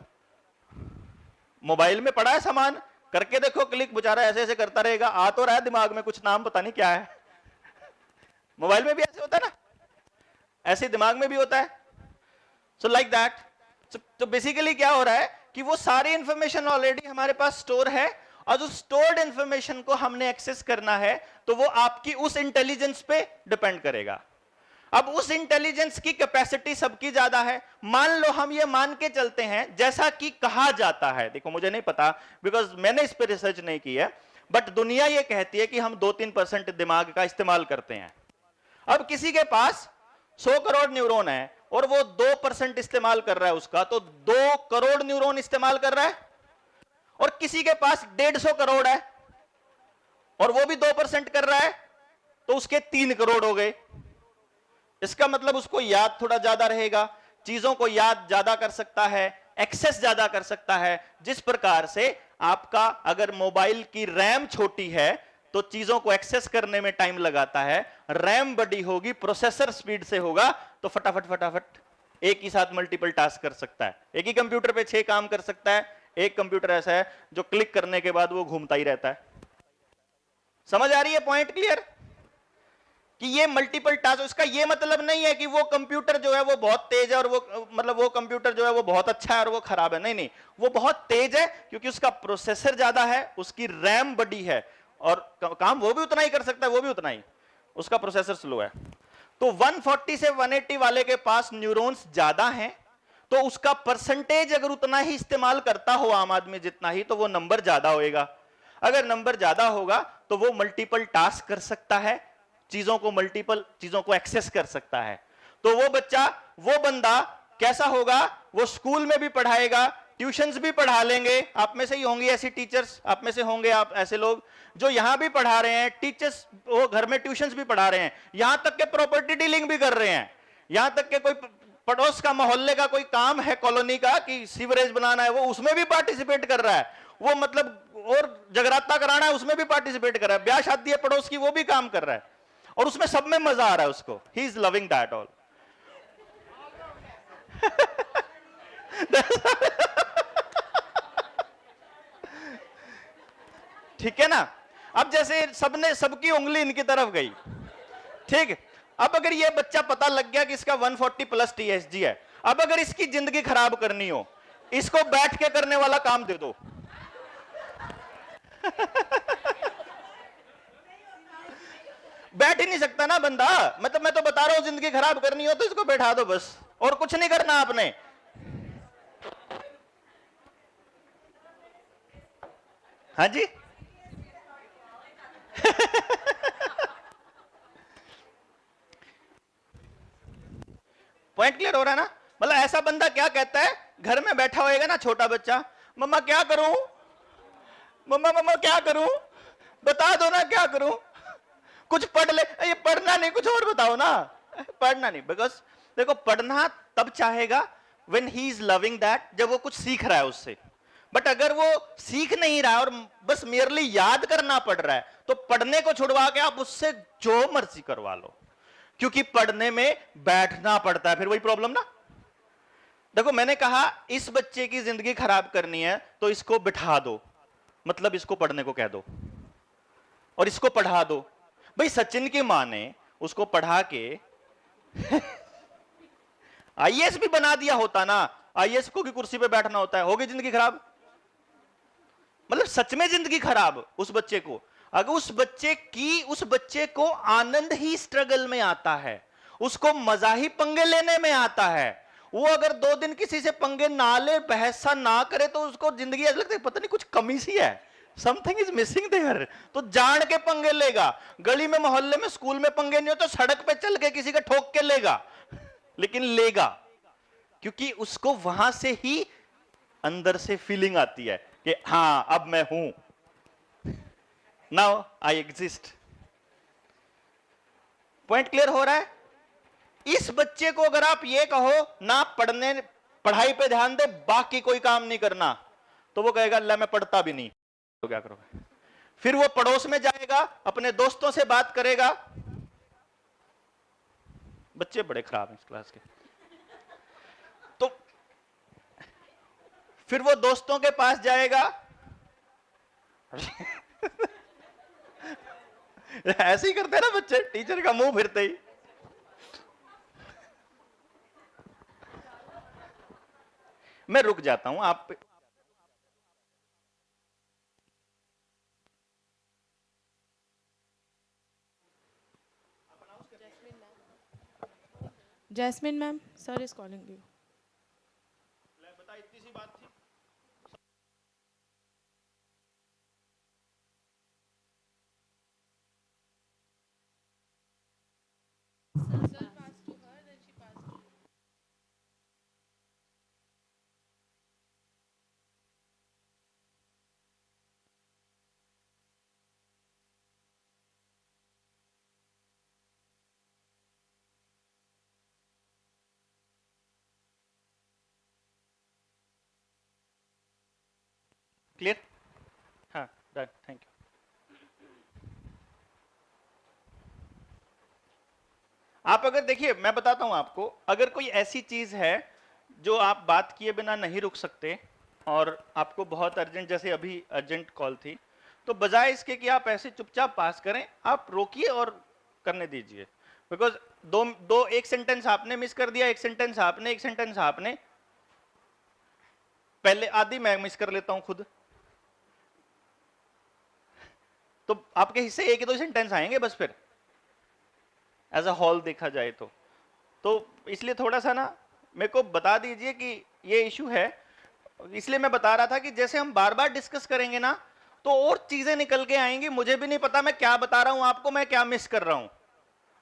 मोबाइल में पड़ा है सामान, करके देखो क्लिक, बेचारा ऐसे ऐसे करता रहेगा, आ तो रहा है दिमाग में कुछ नाम पता नहीं क्या है। मोबाइल में भी ऐसे होता है ना, ऐसे दिमाग में भी होता है। So like that. तो बेसिकली क्या हो रहा है कि वो सारी इंफॉर्मेशन ऑलरेडी हमारे पास स्टोर है, और जो स्टोर्ड इंफॉर्मेशन को हमने एक्सेस करना है तो वो आपकी उस इंटेलिजेंस पे डिपेंड करेगा। अब उस इंटेलिजेंस की कैपेसिटी सबकी ज्यादा है। मान लो हम ये मान के चलते हैं, जैसा कि कहा जाता है, देखो मुझे नहीं पता बिकॉज मैंने इस पे रिसर्च नहीं की है, बट दुनिया ये कहती है कि हम 2-3% दिमाग का इस्तेमाल करते हैं। अब किसी के पास 100 करोड़ न्यूरॉन है और वो 2% इस्तेमाल कर रहा है उसका, तो 2 करोड़ न्यूरॉन इस्तेमाल कर रहा है, और किसी के पास 150 करोड़ है और वो भी 2% कर रहा है, तो उसके 3 करोड़ हो गए। इसका मतलब उसको याद थोड़ा ज्यादा रहेगा, चीजों को याद ज्यादा कर सकता है, एक्सेस ज्यादा कर सकता है। जिस प्रकार से आपका अगर मोबाइल की रैम छोटी है तो चीजों को एक्सेस करने में टाइम लगाता है, रैम बड़ी होगी, प्रोसेसर स्पीड से होगा, तो फटाफट एक ही साथ मल्टीपल टास्क कर सकता है। एक ही कंप्यूटर पे 6 काम कर सकता है। एक कंप्यूटर ऐसा है जो क्लिक करने के बाद वो घूमता ही रहता है। समझ आ रही है पॉइंट क्लियर? कि ये मल्टीपल टास्क, इसका ये मतलब नहीं है कि वो कंप्यूटर जो है वो बहुत तेज है और वो मतलब वो कंप्यूटर जो है वो बहुत अच्छा है और वो खराब है, नहीं, वो बहुत तेज है क्योंकि उसका प्रोसेसर ज्यादा है, उसकी रैम बड़ी है, और काम वो भी उतना ही कर सकता है, वो भी उतना ही, उसका प्रोसेसर स्लो है। तो 140 से 180 वाले के पास न्यूरॉन्स ज्यादा हैं, तो उसका परसेंटेज अगर उतना ही इस्तेमाल करता हो आम आदमी जितना ही, तो वो नंबर ज्यादा होएगा। अगर नंबर ज्यादा होगा तो वो मल्टीपल टास्क कर सकता है, मल्टीपल चीजों को एक्सेस कर सकता है। तो वो बच्चा, वो बंदा कैसा होगा, वो स्कूल में भी पढ़ाएगा, ट्यूशंस भी पढ़ा लेंगे। आप में से ही होंगे ऐसी टीचर्स, आप में से होंगे आप ऐसे लोग जो यहां भी पढ़ा रहे हैं, टीचर्स वो घर में ट्यूशंस भी पढ़ा रहे हैं, यहां तक के प्रॉपर्टी डीलिंग भी कर रहे हैं, यहां तक के कोई पड़ोस का मोहल्ले का कोई काम है कॉलोनी का कि सीवरेज बनाना है, वो उसमें भी पार्टिसिपेट कर रहा है, वो मतलब और जगराता कराना है उसमें भी पार्टिसिपेट कर रहा है, ब्याह शादी है पड़ोस की वो भी काम कर रहा है, और उसमें सब में मजा आ रहा है उसको। He is loving that all. ठीक है ना। अब जैसे सबकी उंगली इनकी तरफ गई, ठीक, अब अगर ये बच्चा पता लग गया कि इसका 140 प्लस TSG है, अब अगर इसकी जिंदगी खराब करनी हो, इसको बैठ के करने वाला काम दे दो। बैठ ही नहीं सकता ना बंदा, मतलब मैं तो बता रहा हूं, जिंदगी खराब करनी हो तो इसको बैठा दो बस, और कुछ नहीं करना आपने। हाँ जी। पॉइंट क्लियर हो रहा है ना? मतलब ऐसा बंदा क्या कहता है, घर में बैठा होएगा ना छोटा बच्चा, मम्मा क्या करूं, मम्मा मम्मा क्या करूं, बता दो ना क्या करूं, कुछ पढ़ ले। ये पढ़ना नहीं, कुछ और बताओ ना। पढ़ना नहीं, बिकॉज देखो पढ़ना तब चाहेगा when he is loving that, जब वो कुछ सीख रहा है उससे। बट अगर वो सीख नहीं रहा है और बस मेयरली याद करना पड़ रहा है, तो पढ़ने को छुड़वा के आप उससे जो मर्जी करवा लो, क्योंकि पढ़ने में बैठना पड़ता है, फिर वही प्रॉब्लम ना। देखो मैंने कहा इस बच्चे की जिंदगी खराब करनी है तो इसको बिठा दो, मतलब इसको पढ़ने को कह दो और इसको पढ़ा दो। भाई सचिन की मां ने उसको पढ़ा के आईएएस भी बना दिया होता ना, आईएएस को की कुर्सी पे बैठना होता है, होगी जिंदगी खराब। मतलब सच में जिंदगी खराब उस बच्चे को। अगर उस बच्चे को आनंद ही स्ट्रगल में आता है, उसको मजा ही पंगे लेने में आता है। वो अगर 2 दिन किसी से पंगे ना ले, बहसा ना करे, तो उसको जिंदगी ऐसा लगता है पता नहीं कुछ कमी सी है, समथिंग इज मिसिंग देयर, तो जान के पंगे लेगा। गली में, मोहल्ले में, स्कूल में पंगे नहीं हो तो सड़क पे चल के किसी का ठोक के लेगा, लेकिन लेगा, क्योंकि उसको वहां से ही अंदर से फीलिंग आती है कि हां अब मैं हूं, now I exist. Point clear हो रहा है? इस बच्चे को अगर आप ये कहो ना पढ़ाई पे ध्यान दे, बाकी कोई काम नहीं करना, तो वो कहेगा ला मैं पढ़ता भी नहीं, तो क्या करोगे? फिर वो पड़ोस में जाएगा, अपने दोस्तों से बात करेगा। बच्चे बड़े खराब हैं इस क्लास के। तो फिर वो दोस्तों के पास जाएगा। ऐसे ही करते हैं ना बच्चे, टीचर का मुंह फिरते ही। मैं रुक जाता हूं आप Jasmine ma'am, sir is calling you. बता, इतनी सी बात थी। क्लियर? हाँ डन, थैंक यू। आप अगर देखिए, मैं बताता हूं आपको, अगर कोई ऐसी चीज है जो आप बात किए बिना नहीं रुक सकते और आपको बहुत अर्जेंट, जैसे अभी अर्जेंट कॉल थी, तो बजाय इसके कि आप ऐसे चुपचाप पास करें, आप रोकिए और करने दीजिए। बिकॉज एक सेंटेंस आपने मिस कर दिया, एक सेंटेंस आपने, पहले आधी मैं मिस कर लेता हूं खुद, तो आपके हिस्से 1 ही 2 सेंटेंस आएंगे बस, फिर एज अ होल देखा जाए तो इसलिए थोड़ा सा ना मेरे को बता दीजिए कि ये इशू है। इसलिए मैं बता रहा था कि जैसे हम बार बार डिस्कस करेंगे ना, तो और चीजें निकल के आएंगी। मुझे भी नहीं पता मैं क्या बता रहा हूं आपको, मैं क्या मिस कर रहा हूं,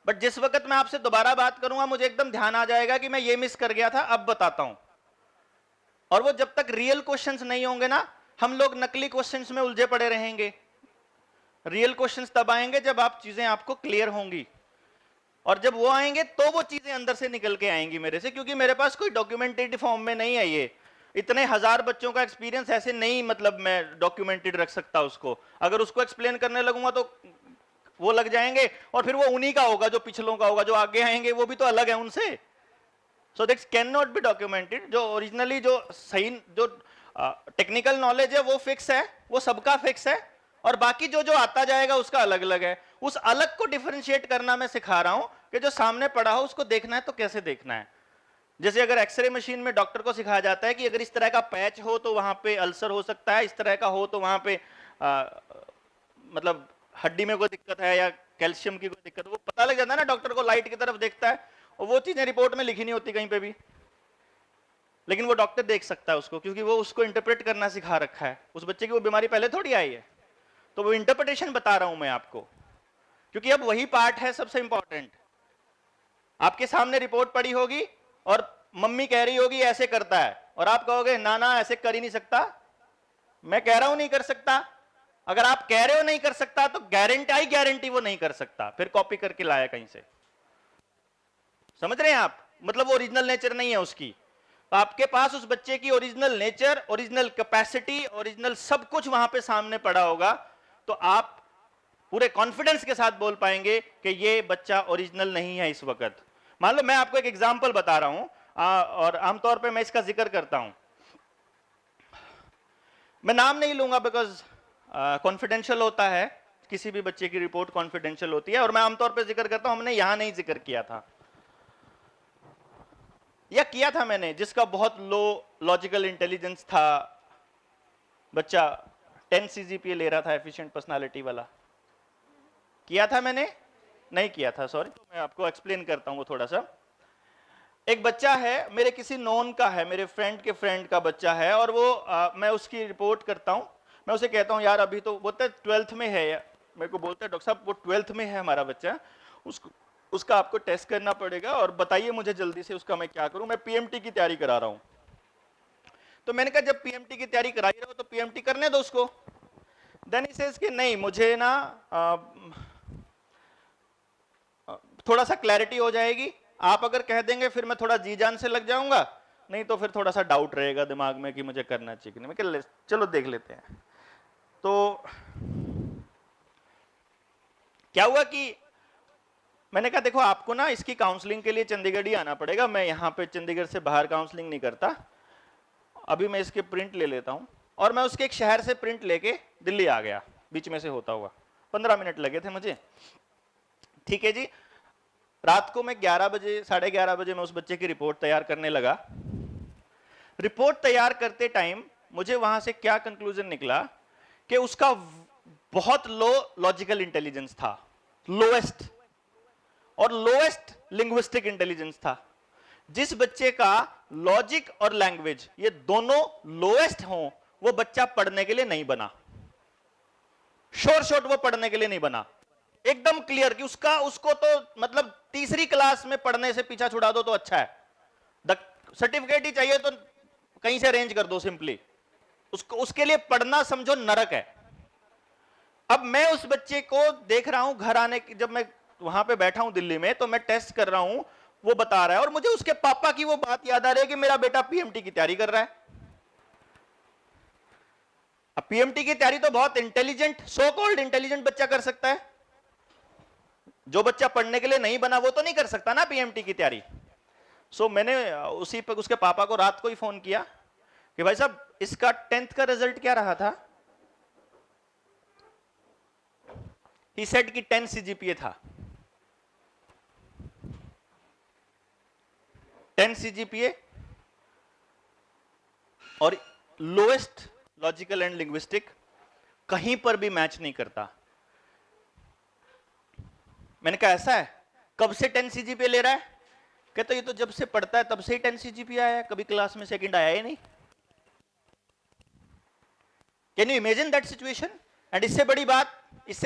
बट जिस वक्त मैं आपसे दोबारा बात करूंगा मुझे एकदम ध्यान आ जाएगा कि मैं ये मिस कर गया था, अब बताता हूं। और वो जब तक रियल क्वेश्चंस नहीं होंगे ना, हम लोग नकली क्वेश्चंस में उलझे पड़े रहेंगे। रियल क्वेश्चंस तब आएंगे जब आप चीजें आपको क्लियर होंगी, और जब वो आएंगे तो वो चीजें अंदर से निकल के आएंगी मेरे से, क्योंकि मेरे पास कोई डॉक्यूमेंटेड फॉर्म में नहीं है। ये इतने 1000 बच्चों का एक्सपीरियंस ऐसे नहीं, मतलब मैं डॉक्यूमेंटेड रख सकता उसको। अगर उसको एक्सप्लेन करने लगूंगा तो वो लग जाएंगे, और फिर वो उन्हीं का होगा जो पिछलों का होगा, जो आगे आएंगे वो भी तो अलग है उनसे। So this can not be documented. जो ओरिजिनली जो सही जो टेक्निकल नॉलेज है वो फिक्स है, वो सबका फिक्स है, और बाकी जो जो आता जाएगा उसका अलग अलग है। उस अलग को डिफरेंशिएट करना मैं सिखा रहा हूं, कि जो सामने पड़ा हो उसको देखना है तो कैसे देखना है। जैसे अगर एक्सरे मशीन में डॉक्टर को सिखाया जाता है कि अगर इस तरह का पैच हो तो वहां पे अल्सर हो सकता है, इस तरह का हो तो वहां पे मतलब हड्डी में कोई दिक्कत है या कैल्शियम की कोई दिक्कत, वो पता लग जाता है ना डॉक्टर को, लाइट की तरफ देखता है, और वो चीजें रिपोर्ट में लिखी नहीं होती कहीं पे भी, लेकिन वो डॉक्टर देख सकता है उसको, क्योंकि वो उसको इंटरप्रेट करना सिखा रखा है। उस बच्चे की वो बीमारी पहले थोड़ी आई है, तो वो इंटरप्रिटेशन बता रहा हूं मैं आपको, क्योंकि अब वही पार्ट है सबसे इंपॉर्टेंट। आपके सामने रिपोर्ट पड़ी होगी और मम्मी कह रही होगी ऐसे करता है, और आप कहोगे ना ना ऐसे कर ही नहीं सकता, मैं कह रहा हूं नहीं कर सकता। अगर आप कह रहे हो नहीं कर सकता तो गारंटी वो नहीं कर सकता, फिर कॉपी करके लाया कहीं से। समझ रहे हैं आप? मतलब वो ओरिजिनल नेचर नहीं है उसकी। तो आपके पास उस बच्चे की original nature, original capacity, original सब कुछ वहां पे सामने पड़ा होगा, तो आप पूरे कॉन्फिडेंस के साथ बोल पाएंगे कि ये बच्चा ओरिजिनल नहीं है इस वक्त। मान लो मैं आपको एक एग्जांपल बता रहा हूं, और आमतौर पे मैं इसका जिक्र करता हूं, मैं नाम नहीं लूंगा बिकॉज कॉन्फिडेंशियल होता है, किसी भी बच्चे की रिपोर्ट कॉन्फिडेंशियल होती है, और मैं आमतौर पे जिक्र करता हूं, हमने यहां नहीं जिक्र किया था, या किया था मैंने, जिसका बहुत लो लॉजिकल इंटेलिजेंस था, बच्चा 10 सीजीपीए ले रहा था, एफिशिएंट पर्सनालिटी वाला। किया था मैंने? नहीं किया था, सॉरी। तो मैं आपको एक्सप्लेन करता हूं वो थोड़ा सा। एक बच्चा है, मेरे किसी नोन का है, मेरे फ्रेंड के फ्रेंड का बच्चा है, और वो मैं उसकी रिपोर्ट करता हूं। मैं उसे कहता हूं यार अभी तो बोलता है 12th में है, मेरे को बोलता है डॉक्टर साहब वो 12th में है हमारा बच्चा, उसका आपको टेस्ट करना पड़ेगा और बताइए मुझे जल्दी से उसका मैं क्या करूं, मैं पीएमटी की तैयारी करा रहा हूं। तो मैंने कहा जब पीएमटी की तैयारी करा रहे हो तो पीएमटी करने दो उसको। देन ही सेज कि नहीं मुझे ना थोड़ा सा क्लैरिटी हो जाएगी, आप अगर कह देंगे फिर मैं थोड़ा जी जान से लग जाऊंगा, नहीं तो फिर थोड़ा सा डाउट रहेगा दिमाग में कि मुझे करना चाहिए कि नहीं। मैं कह चलो देख लेते हैं। तो क्या हुआ कि मैंने कहा देखो आपको ना इसकी काउंसलिंग के लिए चंडीगढ़ ही आना पड़ेगा, मैं यहाँ पे चंडीगढ़ से बाहर काउंसलिंग नहीं करता। अभी मैं इसके प्रिंट ले लेता हूँ, और मैं उसके एक शहर से प्रिंट लेके दिल्ली आ गया, बीच में से होता हुआ 15 मिनट लगे थे मुझे। ठीक है जी, रात को मैं 11 बजे 11:30 बजे मैं उस बच्चे की रिपोर्ट तैयार करने लगा। रिपोर्ट तैयार करते टाइम मुझे वहां से क्या कंक्लूजन निकला कि उसका बहुत लो लॉजिकल इंटेलिजेंस था, लोएस्ट, और लोएस्ट लिंग्विस्टिक इंटेलिजेंस था। जिस बच्चे का लॉजिक और लैंग्वेज ये दोनों लोएस्ट हों, वो बच्चा पढ़ने के लिए नहीं बना। शॉर्ट वो पढ़ने के लिए नहीं बना, एकदम क्लियर कि उसको तो मतलब तीसरी क्लास में पढ़ने से पीछा छुड़ा दो तो अच्छा है, सर्टिफिकेट ही चाहिए तो कहीं से अरेंज कर दो सिंपली, उसके लिए पढ़ना समझो नरक है। अब मैं उस बच्चे को देख रहा हूं, घर आने की जब मैं वहां पे बैठा हूं दिल्ली में, तो मैं टेस्ट कर रहा हूं, वो बता रहा है, और मुझे उसके पापा की वो बात याद आ रही है कि मेरा बेटा पीएमटी की तैयारी कर रहा है। अब पीएमटी की तैयारी तो बहुत इंटेलिजेंट, सो कॉल्ड इंटेलिजेंट बच्चा कर सकता है, जो बच्चा पढ़ने के लिए नहीं बना वो तो नहीं कर सकता ना पीएमटी की तैयारी। सो मैंने उसी पर उसके पापा को रात को ही फोन किया कि भाई साहब इसका 10th का रिजल्ट क्या रहा था। ही सेड कि 10 सीजीपीए था, 10 सीजीपीए और लोएस्ट लॉजिकल एंड लिंग्विस्टिक, कहीं पर भी मैच नहीं करता। मैंने कहा ऐसा है, कब से 10 सीजीपीए ले रहा है? कहता ये तो जब से पढ़ता है तब से ही 10 सीजीपीए आया है, कभी क्लास में सेकंड आया ही नहीं। Can you imagine that situation? And इससे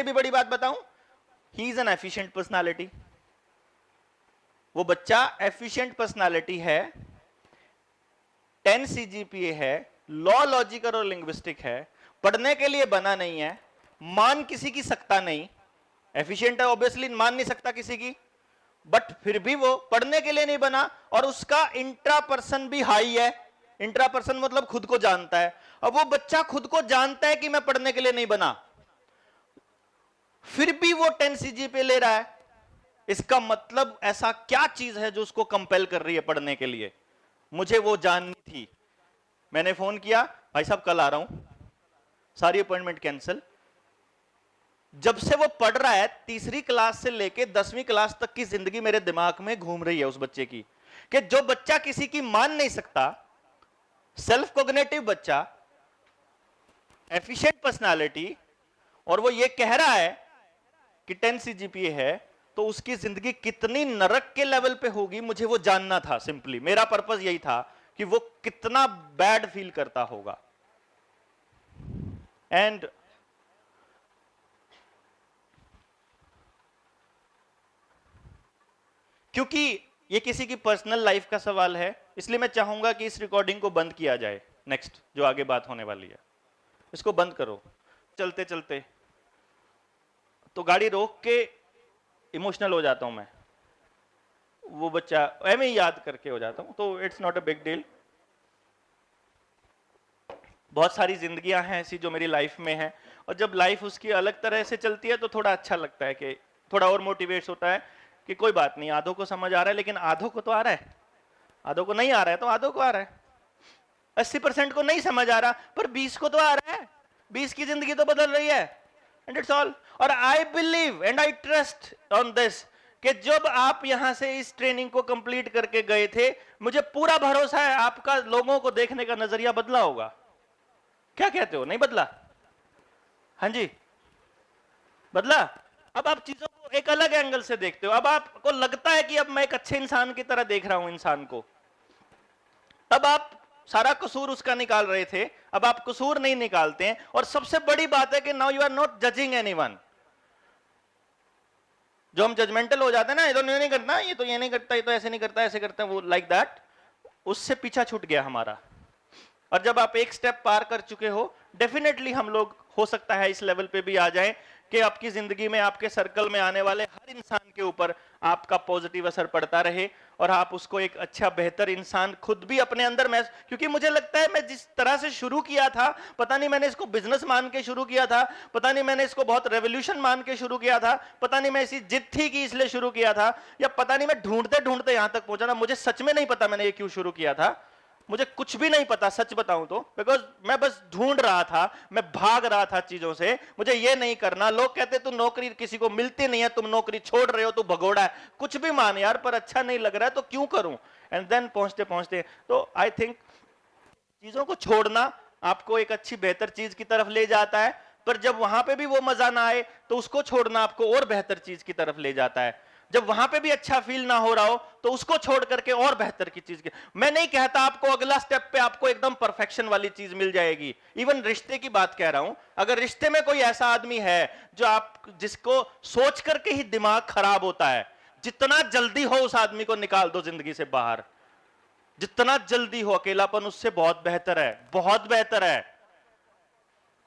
भी बड़ी बात बताऊं, he is an efficient personality. वो बच्चा एफिशिएंट पर्सनालिटी है, 10 सीजीपीए है, लॉ लॉजिकल और लिंग्विस्टिक है, पढ़ने के लिए बना नहीं है, मान किसी की सकता नहीं, एफिशिएंट है ऑब्वियसली, मान नहीं सकता किसी की, बट फिर भी वो पढ़ने के लिए नहीं बना, और उसका इंट्रा पर्सन भी हाई है। इंट्रा पर्सन मतलब खुद को जानता है। अब वो बच्चा खुद को जानता है कि मैं पढ़ने के लिए नहीं बना, फिर भी वो 10 सीजीपीए ले रहा है। इसका मतलब ऐसा क्या चीज है जो उसको कंपेल कर रही है पढ़ने के लिए? मुझे वो जाननी थी। मैंने फोन किया, भाई साहब कल आ रहा हूं, सारी अपॉइंटमेंट कैंसिल। जब से वो पढ़ रहा है, तीसरी क्लास से लेके 10वीं क्लास तक की जिंदगी मेरे दिमाग में घूम रही है उस बच्चे की, कि जो बच्चा किसी की मान नहीं सकता, सेल्फ कोग्निटिव बच्चा, एफिशिएंट पर्सनालिटी, और वो ये कह रहा है कि 10 CGPA है, तो उसकी जिंदगी कितनी नरक के लेवल पे होगी, मुझे वो जानना था। सिंपली मेरा पर्पस यही था कि वो कितना बैड फील करता होगा। एंड क्योंकि ये किसी की पर्सनल लाइफ का सवाल है, इसलिए मैं चाहूंगा कि इस रिकॉर्डिंग को बंद किया जाए। नेक्स्ट जो आगे बात होने वाली है, इसको बंद करो। चलते चलते तो गाड़ी रोक के इमोशनल हो जाता हूं मैं, वो बच्चा मैं याद करके हो जाता हूं, तो it's not a big deal. बहुत सारी जिंदगियां हैं ऐसी जो मेरी लाइफ में है, और जब लाइफ उसकी अलग तरह से चलती है तो थोड़ा अच्छा लगता है, कि थोड़ा और मोटिवेट होता है कि कोई बात नहीं, आधों को समझ आ रहा है, लेकिन आधों को तो आ रहा है, आधों को नहीं आ रहा है तो आधों को आ रहा है। 80% को नहीं समझ आ रहा, पर 20 को तो आ रहा है, 20 की जिंदगी तो बदल रही है, एंड इट्स ऑल। और I believe and I trust on this कि जब आप यहां से इस ट्रेनिंग को कंप्लीट करके गए थे, मुझे पूरा भरोसा है आपका लोगों को देखने का नजरिया बदला होगा। क्या कहते हो, नहीं बदला? हाँ जी, बदला। अब आप चीजों को एक अलग एंगल से देखते हो, अब आपको लगता है कि अब मैं एक अच्छे इंसान की तरह देख रहा हूं इंसान को। तब आप सारा कसूर उसका निकाल रहे थे, अब आप कसूर नहीं निकालते हैं। और सबसे बड़ी बात है कि now you are not judging anyone. जो हम जजमेंटल हो जाते हैं ना, ये तो नहीं करता, ये तो ये नहीं करता, ये तो ऐसे नहीं करता, ऐसे करता है, वो लाइक दैट, उससे पीछा छूट गया हमारा। और जब आप एक स्टेप पार कर चुके हो, डेफिनेटली हम लोग हो सकता है इस लेवल पे भी आ जाएं कि आपकी जिंदगी में, आपके सर्कल में आने वाले हर इंसान के ऊपर आपका पॉजिटिव असर पड़ता रहे, और आप उसको एक अच्छा बेहतर इंसान खुद भी अपने अंदर में। क्योंकि मुझे लगता है मैं जिस तरह से शुरू किया था, पता नहीं मैंने इसको बिजनेस मान के शुरू किया था, पता नहीं मैंने इसको बहुत रेवोल्यूशन मान के शुरू किया था, पता नहीं मैं इसी जिद थी कि इसलिए शुरू किया था, या पता नहीं मैं ढूंढते ढूंढते यहां तक पहुंचा ना। मुझे सच में नहीं पता मैंने ये क्यों शुरू किया था, मुझे कुछ भी नहीं पता सच बताऊं तो, बिकॉज मैं बस ढूंढ रहा था, मैं भाग रहा था चीजों से। मुझे ये नहीं करना, लोग कहते तू नौकरी किसी को मिलती नहीं है, तुम नौकरी छोड़ रहे हो, तू भगोड़ा है, कुछ भी मान यार, पर अच्छा नहीं लग रहा है तो क्यों करूं। एंड देन पहुंचते पहुंचते तो आई थिंक चीजों को छोड़ना आपको एक अच्छी बेहतर चीज की तरफ ले जाता है, पर जब वहां पे भी वो मजा ना आए तो उसको छोड़ना आपको और बेहतर चीज की तरफ ले जाता है। जब वहां पे भी अच्छा फील ना हो रहा हो तो उसको छोड़ करके और बेहतर की चीज की। मैं नहीं कहता आपको अगला स्टेप पे आपको एकदम परफेक्शन वाली चीज मिल जाएगी, इवन रिश्ते की बात कह रहा हूं। अगर रिश्ते में कोई ऐसा आदमी है जो आप जिसको सोच करके ही दिमाग खराब होता है, जितना जल्दी हो उस आदमी को निकाल दो जिंदगी से बाहर, जितना जल्दी हो। अकेलापन उससे बहुत बेहतर है, बहुत बेहतर है।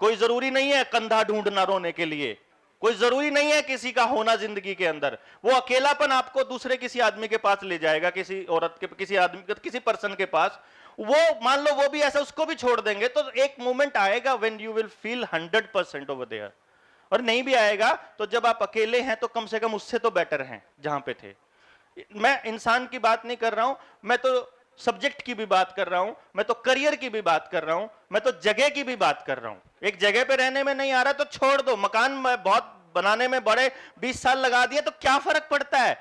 कोई जरूरी नहीं है कंधा ढूंढना रोने के लिए, कोई जरूरी नहीं है किसी का होना जिंदगी के अंदर। वो अकेलापन आपको दूसरे किसी आदमी के पास ले जाएगा, किसी औरत के, किसी आदमी के, किसी पर्सन के पास। वो मान लो वो भी ऐसा, उसको भी छोड़ देंगे तो एक मोमेंट आएगा when you will feel 100% over there. और नहीं भी आएगा तो जब आप अकेले हैं तो कम से कम उससे तो बेटर हैं जहां पे थे। मैं इंसान की बात नहीं कर रहा हूं, मैं तो सब्जेक्ट की भी बात कर रहा हूं, मैं तो करियर की भी बात कर रहा हूं, मैं तो जगह की भी बात कर रहा हूं। एक जगह पे रहने में नहीं आ रहा तो छोड़ दो। मकान बहुत बनाने में बड़े 20 साल लगा दिए तो क्या फर्क पड़ता है?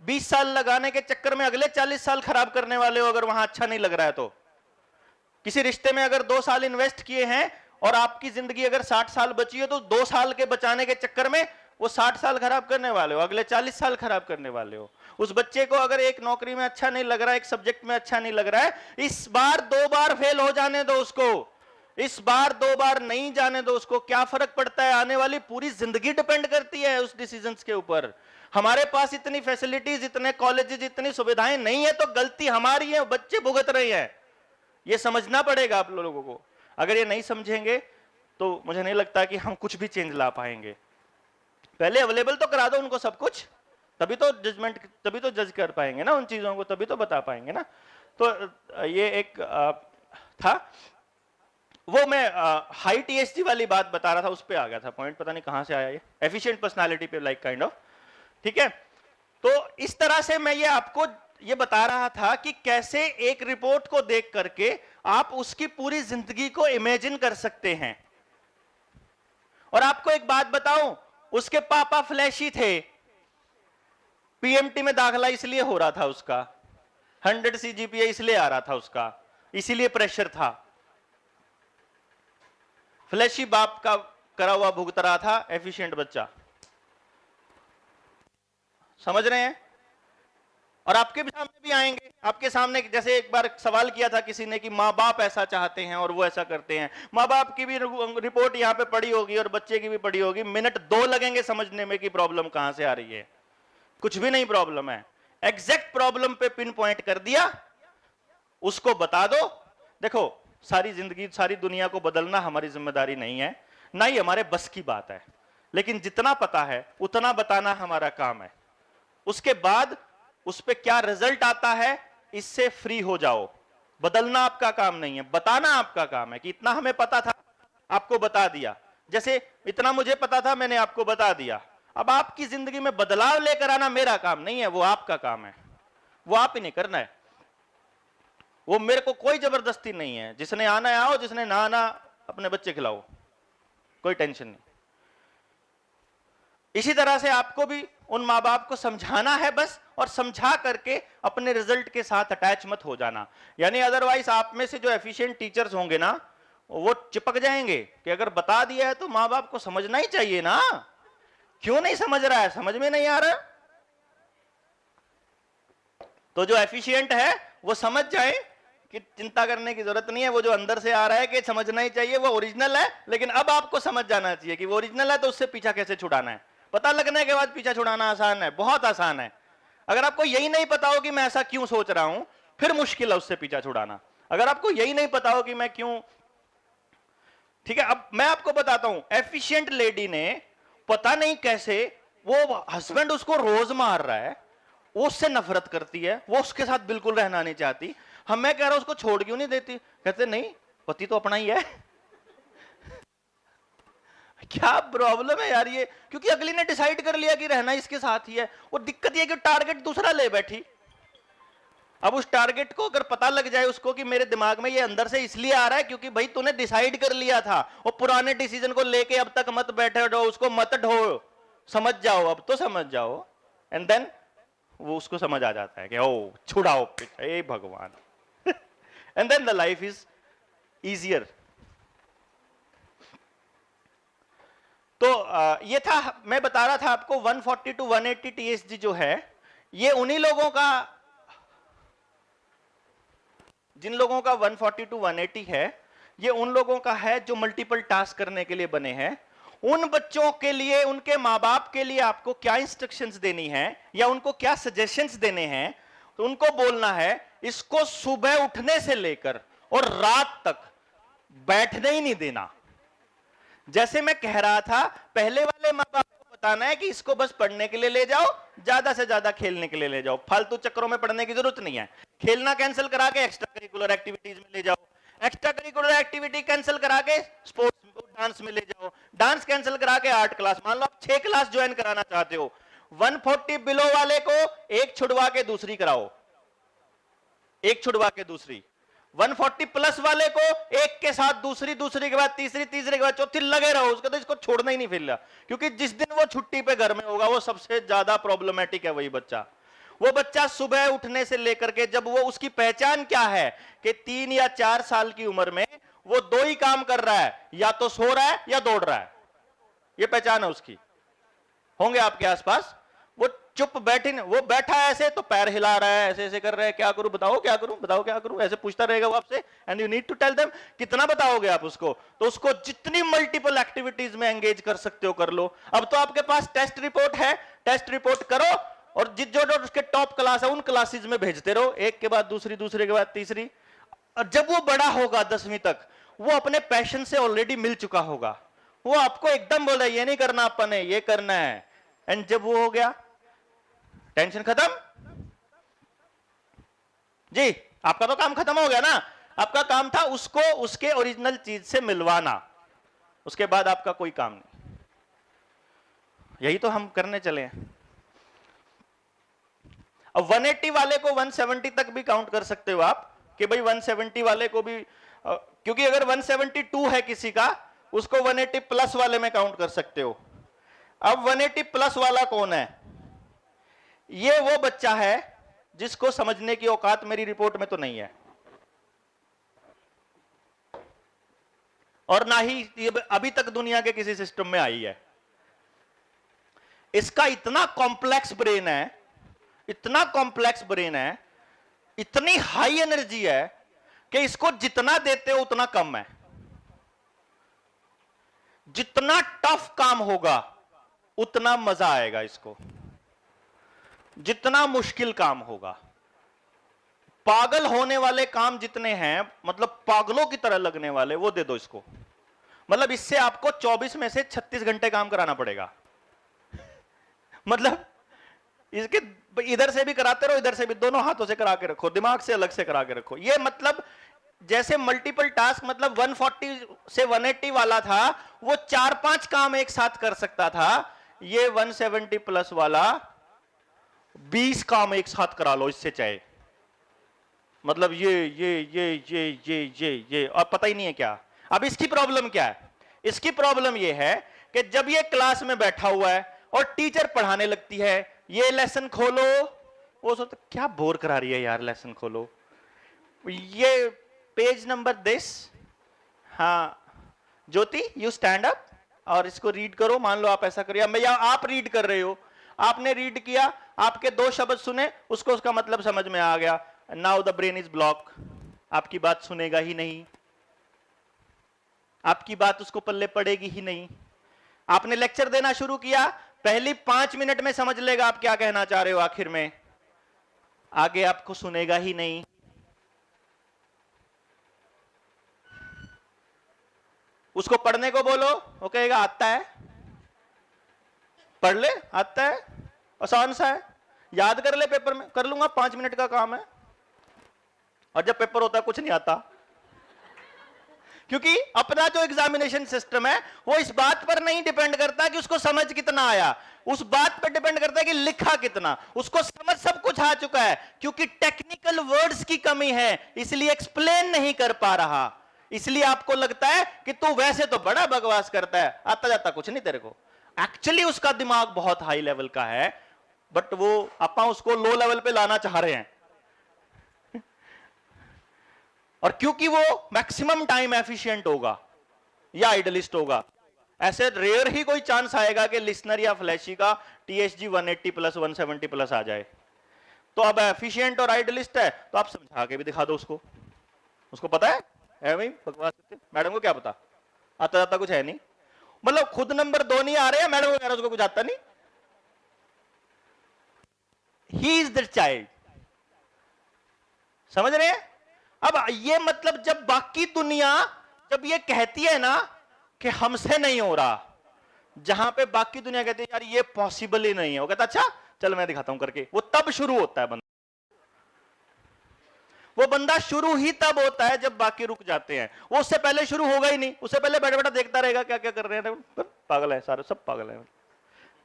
20 साल लगाने के चक्कर में अगले 40 साल खराब करने वाले हो अगर वहां अच्छा नहीं लग रहा है तो। किसी रिश्ते में अगर 2 साल इन्वेस्ट किए हैं और आपकी जिंदगी अगर 60 साल बची है तो 2 साल के बचाने के चक्कर में वो 60 साल खराब करने वाले हो, अगले 40 साल खराब करने वाले हो। उस बच्चे को अगर एक नौकरी में अच्छा नहीं लग रहा है, एक सब्जेक्ट में अच्छा नहीं लग रहा है, इस बार 2 बार फेल हो जाने दो उसको, इस बार 2 बार नहीं जाने दो उसको। क्या फर्क पड़ता है? आने वाली पूरी जिंदगी डिपेंड करती है उस डिसीजंस के ऊपर। हमारे पास इतनी फैसिलिटीज, इतने कॉलेजेस, इतनी सुविधाएं नहीं है तो गलती हमारी है, बच्चे भुगत रहे हैं। ये समझना पड़ेगा आप लोगों को। अगर ये नहीं समझेंगे तो मुझे नहीं लगता कि हम कुछ भी चेंज ला पाएंगे। पहले अवेलेबल तो करा दो उनको सब कुछ, तभी तो जजमेंट, तभी तो जज कर पाएंगे ना उन चीजों को, तभी तो बता पाएंगे ना। तो ये एक था, वो मैं हाई TSG वाली बात बता रहा था, उस पे आ गया था पॉइंट, पता नहीं कहां से आया ये, एफिशिएंट पर्सनालिटी पे लाइक काइंड ऑफ। ठीक है, तो इस तरह से मैं ये आपको ये बता रहा था कि कैसे एक रिपोर्ट को देख करके आप उसकी पूरी जिंदगी को इमेजिन कर सकते हैं। और आपको एक बात बताऊं, उसके पापा फ्लैशी थे, पीएमटी में दाखला इसलिए हो रहा था उसका, 100 CGPA इसलिए आ रहा था उसका, इसीलिए प्रेशर था, फ्लैशी बाप का करा हुआ भुगत रहा था, एफिशिएंट बच्चा। समझ रहे हैं? और आपके भी सामने भी आएंगे, आपके सामने जैसे एक बार सवाल किया था किसी ने कि माँ बाप ऐसा चाहते हैं और वो ऐसा करते हैं। माँ बाप की भी रिपोर्ट यहाँ पे पड़ी होगी और बच्चे की भी पड़ी होगी, मिनट 2 लगेंगे समझने में कि प्रॉब्लम कहां से आ रही है। कुछ भी नहीं प्रॉब्लम है, एग्जैक्ट प्रॉब्लम पे पिन पॉइंट कर दिया, उसको बता दो। देखो, सारी जिंदगी सारी दुनिया को बदलना हमारी जिम्मेदारी नहीं है, ना ही हमारे बस की बात है, लेकिन जितना पता है उतना बताना हमारा काम है। उसके बाद उस पे क्या रिजल्ट आता है इससे फ्री हो जाओ। बदलना आपका काम नहीं है, बताना आपका काम है कि इतना हमें पता था, आपको बता दिया। जैसे इतना मुझे पता था, मैंने आपको बता दिया। अब आपकी जिंदगी में बदलाव लेकर आना मेरा काम नहीं है, वो आपका काम है, वो आप ही नहीं करना है। वो मेरे को कोई जबरदस्ती नहीं है, जिसने आना है आओ, जिसने ना आना अपने बच्चे खिलाओ, कोई टेंशन नहीं। इसी तरह से आपको भी उन माँ बाप को समझाना है बस, और समझा करके अपने रिजल्ट के साथ अटैच मत हो जाना। यानी अदरवाइज आप में से जो एफिशिएंट टीचर्स होंगे ना, वो चिपक जाएंगे कि अगर बता दिया है तो माँ बाप को समझना ही चाहिए ना, क्यों नहीं समझ रहा है, समझ में नहीं आ रहा। तो जो एफिशिएंट है वो समझ जाए कि चिंता करने की जरूरत नहीं है, वो जो अंदर से आ रहा है कि समझना ही चाहिए, वो ओरिजिनल है। लेकिन अब आपको समझ जाना चाहिए कि वो ओरिजिनल है, तो उससे पीछा कैसे छुड़ाना है। पता लगने के बाद पीछा छुड़ाना आसान है, बहुत आसान है। अगर आपको यही नहीं पता हो कि मैं ऐसा क्यों सोच रहा हूं, फिर मुश्किल है उससे पीछा छुड़ाना। अगर आपको यही नहीं पता हो कि मैं क्यों, ठीक है। अब मैं आपको बताता हूं, एफिशिएंट लेडी ने पता नहीं कैसे, वो हस्बैंड उसको रोज मार रहा है, वो उससे नफरत करती है, वो उसके साथ बिल्कुल रहना नहीं चाहती। हम, मैं कह रहा हूं उसको छोड़ क्यों नहीं देती, कहते नहीं पति तो अपना ही है। क्या प्रॉब्लम है यार ये, क्योंकि अगली ने डिसाइड कर लिया कि रहना इसके साथ ही है। और दिक्कत ये कि टारगेट दूसरा ले बैठी। अब उस टारगेट को अगर पता लग जाए उसको कि मेरे दिमाग में ये अंदर से इसलिए आ रहा है क्योंकि भाई तूने डिसाइड कर लिया था, और पुराने डिसीजन को लेके अब तक मत बैठे रहो, उसको मत ढो, समझ जाओ, अब तो समझ जाओ। एंड देन वो उसको समझ आ जाता है कि ओ छुड़ाओ पीछे, हे भगवान। And then the life is easier. तो ये था, मैं बता रहा था आपको 140 to 180 TSG जो है, ये उन्हीं लोगों का, जिन लोगों का 140 to 180 है, ये उन लोगों का है जो मल्टीपल टास्क करने के लिए बने हैं। उन बच्चों के लिए, उनके माँ बाप के लिए आपको क्या इंस्ट्रक्शंस देनी है या उनको क्या सजेशंस देने हैं, तो उनको बोलना है इसको सुबह उठने से लेकर और रात तक बैठने ही नहीं देना। जैसे मैं कह रहा था, पहले वाले माँ बाप को बताना है कि इसको बस पढ़ने के लिए ले जाओ, ज्यादा से ज्यादा खेलने के लिए ले जाओ, फालतू चक्करों में पढ़ने की जरूरत नहीं है। खेलना कैंसिल करा के एक्स्ट्रा करिकुलर एक्टिविटीज में ले जाओ, एक्स्ट्रा करिकुलर एक्टिविटी कैंसिल करा के स्पोर्ट्स डांस में ले जाओ, डांस कैंसिल करा के आर्ट क्लास। मान लो आप 6 क्लास ज्वाइन कराना चाहते हो, 140 बिलो वाले को एक छुड़वा के दूसरी कराओ, एक छुड़वा के दूसरी। 140 प्लस वाले को एक के साथ दूसरी, दूसरी के बाद तीसरी, तीसरे के बाद चौथी, लगे रहो उसको, तो इसको छोड़ना ही नहीं फिर। क्योंकि जिस दिन वो छुट्टी पे घर में होगा, वो सबसे ज्यादा प्रॉब्लमेटिक है वही बच्चा। वो बच्चा सुबह उठने से लेकर के, जब वो, उसकी पहचान क्या है कि 3 या 4 साल की उम्र में वो 2 ही काम कर रहा है, या तो सो रहा है या दौड़ रहा है, ये पहचान है उसकी। होंगे आपके आसपास, वो चुप बैठे, वो बैठा है ऐसे तो पैर हिला रहा है, ऐसे ऐसे कर रहा है, क्या करूं बताओ, क्या करूं बताओ, क्या करूं, ऐसे पूछता रहेगा वो आपसे। And you need to tell them, कितना बताओगे आप उसको, तो उसको जितनी मल्टीपल एक्टिविटीज में एंगेज कर सकते हो कर लो। अब तो आपके पास टेस्ट रिपोर्ट है, टेस्ट रिपोर्ट करो, और जो उसके टॉप क्लास है उन क्लासेज में भेजते रहो, एक के बाद दूसरी, दूसरे के बाद तीसरी। और जब वो बड़ा होगा 10वीं तक, वो अपने पैशन से ऑलरेडी मिल चुका होगा, वो आपको एकदम बोल रहा है ये नहीं करना अपन ने, ये करना है। एंड जब वो हो गया, टेंशन खत्म जी, आपका तो काम खत्म हो गया ना। आपका काम था उसको उसके ओरिजिनल चीज से मिलवाना, उसके बाद आपका कोई काम नहीं। यही तो हम करने चले हैं। अब 180 वाले को 170 तक भी काउंट कर सकते हो आप, कि भाई 170 वाले को भी, क्योंकि अगर 172 है किसी का, उसको 180 प्लस वाले में काउंट कर सकते हो। अब 180 प्लस वाला कौन है? ये वो बच्चा है जिसको समझने की औकात मेरी रिपोर्ट में तो नहीं है, और ना ही ये अभी तक दुनिया के किसी सिस्टम में आई है। इसका इतना कॉम्प्लेक्स ब्रेन है, इतना कॉम्प्लेक्स ब्रेन है, इतनी हाई एनर्जी है कि इसको जितना देते हो उतना कम है। जितना टफ काम होगा उतना मजा आएगा इसको, जितना मुश्किल काम होगा। पागल होने वाले काम जितने हैं, मतलब पागलों की तरह लगने वाले, वो दे दो इसको। मतलब इससे आपको 24 में से 36 घंटे काम कराना पड़ेगा। मतलब इसके इधर से भी कराते रहो, इधर से भी, दोनों हाथों से करा के रखो, दिमाग से अलग से करा के रखो। ये मतलब जैसे मल्टीपल टास्क, मतलब 140 से 180 वाला था, वो 4-5 काम एक साथ कर सकता था। ये 170 प्लस वाला 20 काम एक साथ करा लो इससे चाहे। मतलब ये और पता ही नहीं है क्या। अब इसकी प्रॉब्लम क्या है? इसकी प्रॉब्लम ये है कि जब ये क्लास में बैठा हुआ है और टीचर पढ़ाने लगती है, ये लेसन खोलो, वो सोचता क्या बोर करा रही है यार, लेसन खोलो, ये पेज नंबर दिस, हाँ ज्योति यू स्टैंड अप और इसको रीड करो। मान लो आप ऐसा करिए, या आप रीड कर रहे हो, आपने रीड किया, आपके 2 शब्द सुने, उसको उसका मतलब समझ में आ गया, now the brain is block, आपकी बात सुनेगा ही नहीं, आपकी बात उसको पल्ले पड़ेगी ही नहीं। आपने लेक्चर देना शुरू किया, पहली 5 मिनट में समझ लेगा आप क्या कहना चाह रहे हो, आखिर में आगे आपको सुनेगा ही नहीं। उसको पढ़ने को बोलो, वो कहेगा आता है, पढ़ ले, आता है, आसान सा है, याद कर ले, पेपर में कर लूंगा, 5 मिनट का काम है। और जब पेपर होता है कुछ नहीं आता, क्योंकि अपना जो एग्जामिनेशन सिस्टम है वो इस बात पर नहीं डिपेंड करता कि उसको समझ कितना आया, उस बात पर डिपेंड करता है कि लिखा कितना। उसको समझ सब कुछ आ चुका है, क्योंकि टेक्निकल वर्ड्स की कमी है, इसलिए एक्सप्लेन नहीं कर पा रहा। इसलिए आपको लगता है कि तू वैसे तो बड़ा बकवास करता है, आता जाता कुछ नहीं तेरे को। एक्चुअली उसका दिमाग बहुत हाई लेवल का है, बट वो आप उसको लो लेवल पे लाना चाह रहे हैं। और क्योंकि वो मैक्सिमम टाइम एफिशिएंट होगा या आइडलिस्ट होगा, ऐसे रेयर ही कोई चांस आएगा कि लिसनर या फ्लैशी का TSG 180 प्लस 170 प्लस आ जाए। तो अब एफिशिएंट और आइडलिस्ट है तो आप समझा के भी दिखा दो उसको, उसको पता है भाई बकवास, मैडम को क्या पता, आता जाता कुछ है नहीं। मतलब खुद नंबर 2 नहीं आ रहे हैं, मैडम को कह रहा उसको कुछ आता नहीं। ही इज द चाइल्ड, समझ रहे हैं? अब ये मतलब जब बाकी दुनिया जब ये कहती है ना कि हमसे नहीं हो रहा, जहां पे बाकी दुनिया कहती है यार ये पॉसिबल ही नहीं है, वो कहता अच्छा चल मैं दिखाता हूं करके, वो तब शुरू होता है बंदा। वो बंदा शुरू ही तब होता है जब बाकी रुक जाते हैं, वो उससे पहले शुरू होगा ही नहीं। उससे पहले बैठा बैठा देखता रहेगा क्या क्या कर रहे हैं, पागल है सारे, सब पागल है,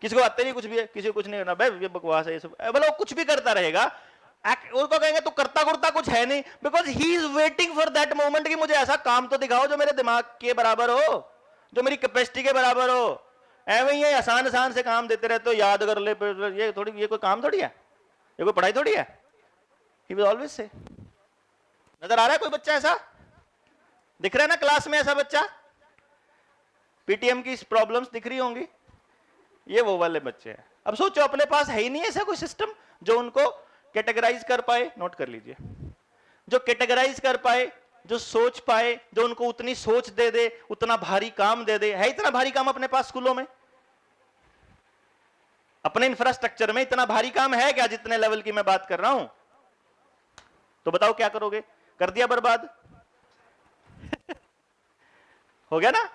किसी को आते नहीं कुछ भी है, किसी को कुछ नहीं करना भाई, ये बकवास है ये सब, मतलब वो कुछ भी करता रहेगा। उसको कहेंगे तो करता करता कुछ है नहीं, because he is waiting for that moment कि मुझे ऐसा काम तो दिखाओ जो मेरे दिमाग के बराबर हो, जो मेरी कैपेसिटी के बराबर हो। एवं ये आसान आसान से काम देते रहते हो, याद कर ले, ये थोड़ी, ये कोई काम थोड़ी है, ये कोई पढ़ाई थोड़ी है। He will always say. नजर आ रहा है कोई बच्चा ऐसा दिख रहा है ना क्लास में, ऐसा बच्चा? पीटीएम की प्रॉब्लम्स दिख रही होंगी, ये वो वाले बच्चे हैं। अब सोचो अपने पास है ही नहीं ऐसा कोई सिस्टम जो उनको कैटेगराइज कर पाए, नोट कर लीजिए, जो कैटेगराइज कर पाए, जो सोच पाए, जो उनको उतनी सोच दे दे, उतना भारी काम दे दे। है इतना भारी काम अपने पास स्कूलों में, अपने इंफ्रास्ट्रक्चर में इतना भारी काम है क्या जितने लेवल की मैं बात कर रहा हूं? तो बताओ क्या करोगे? कर दिया बर्बाद। हो गया ना?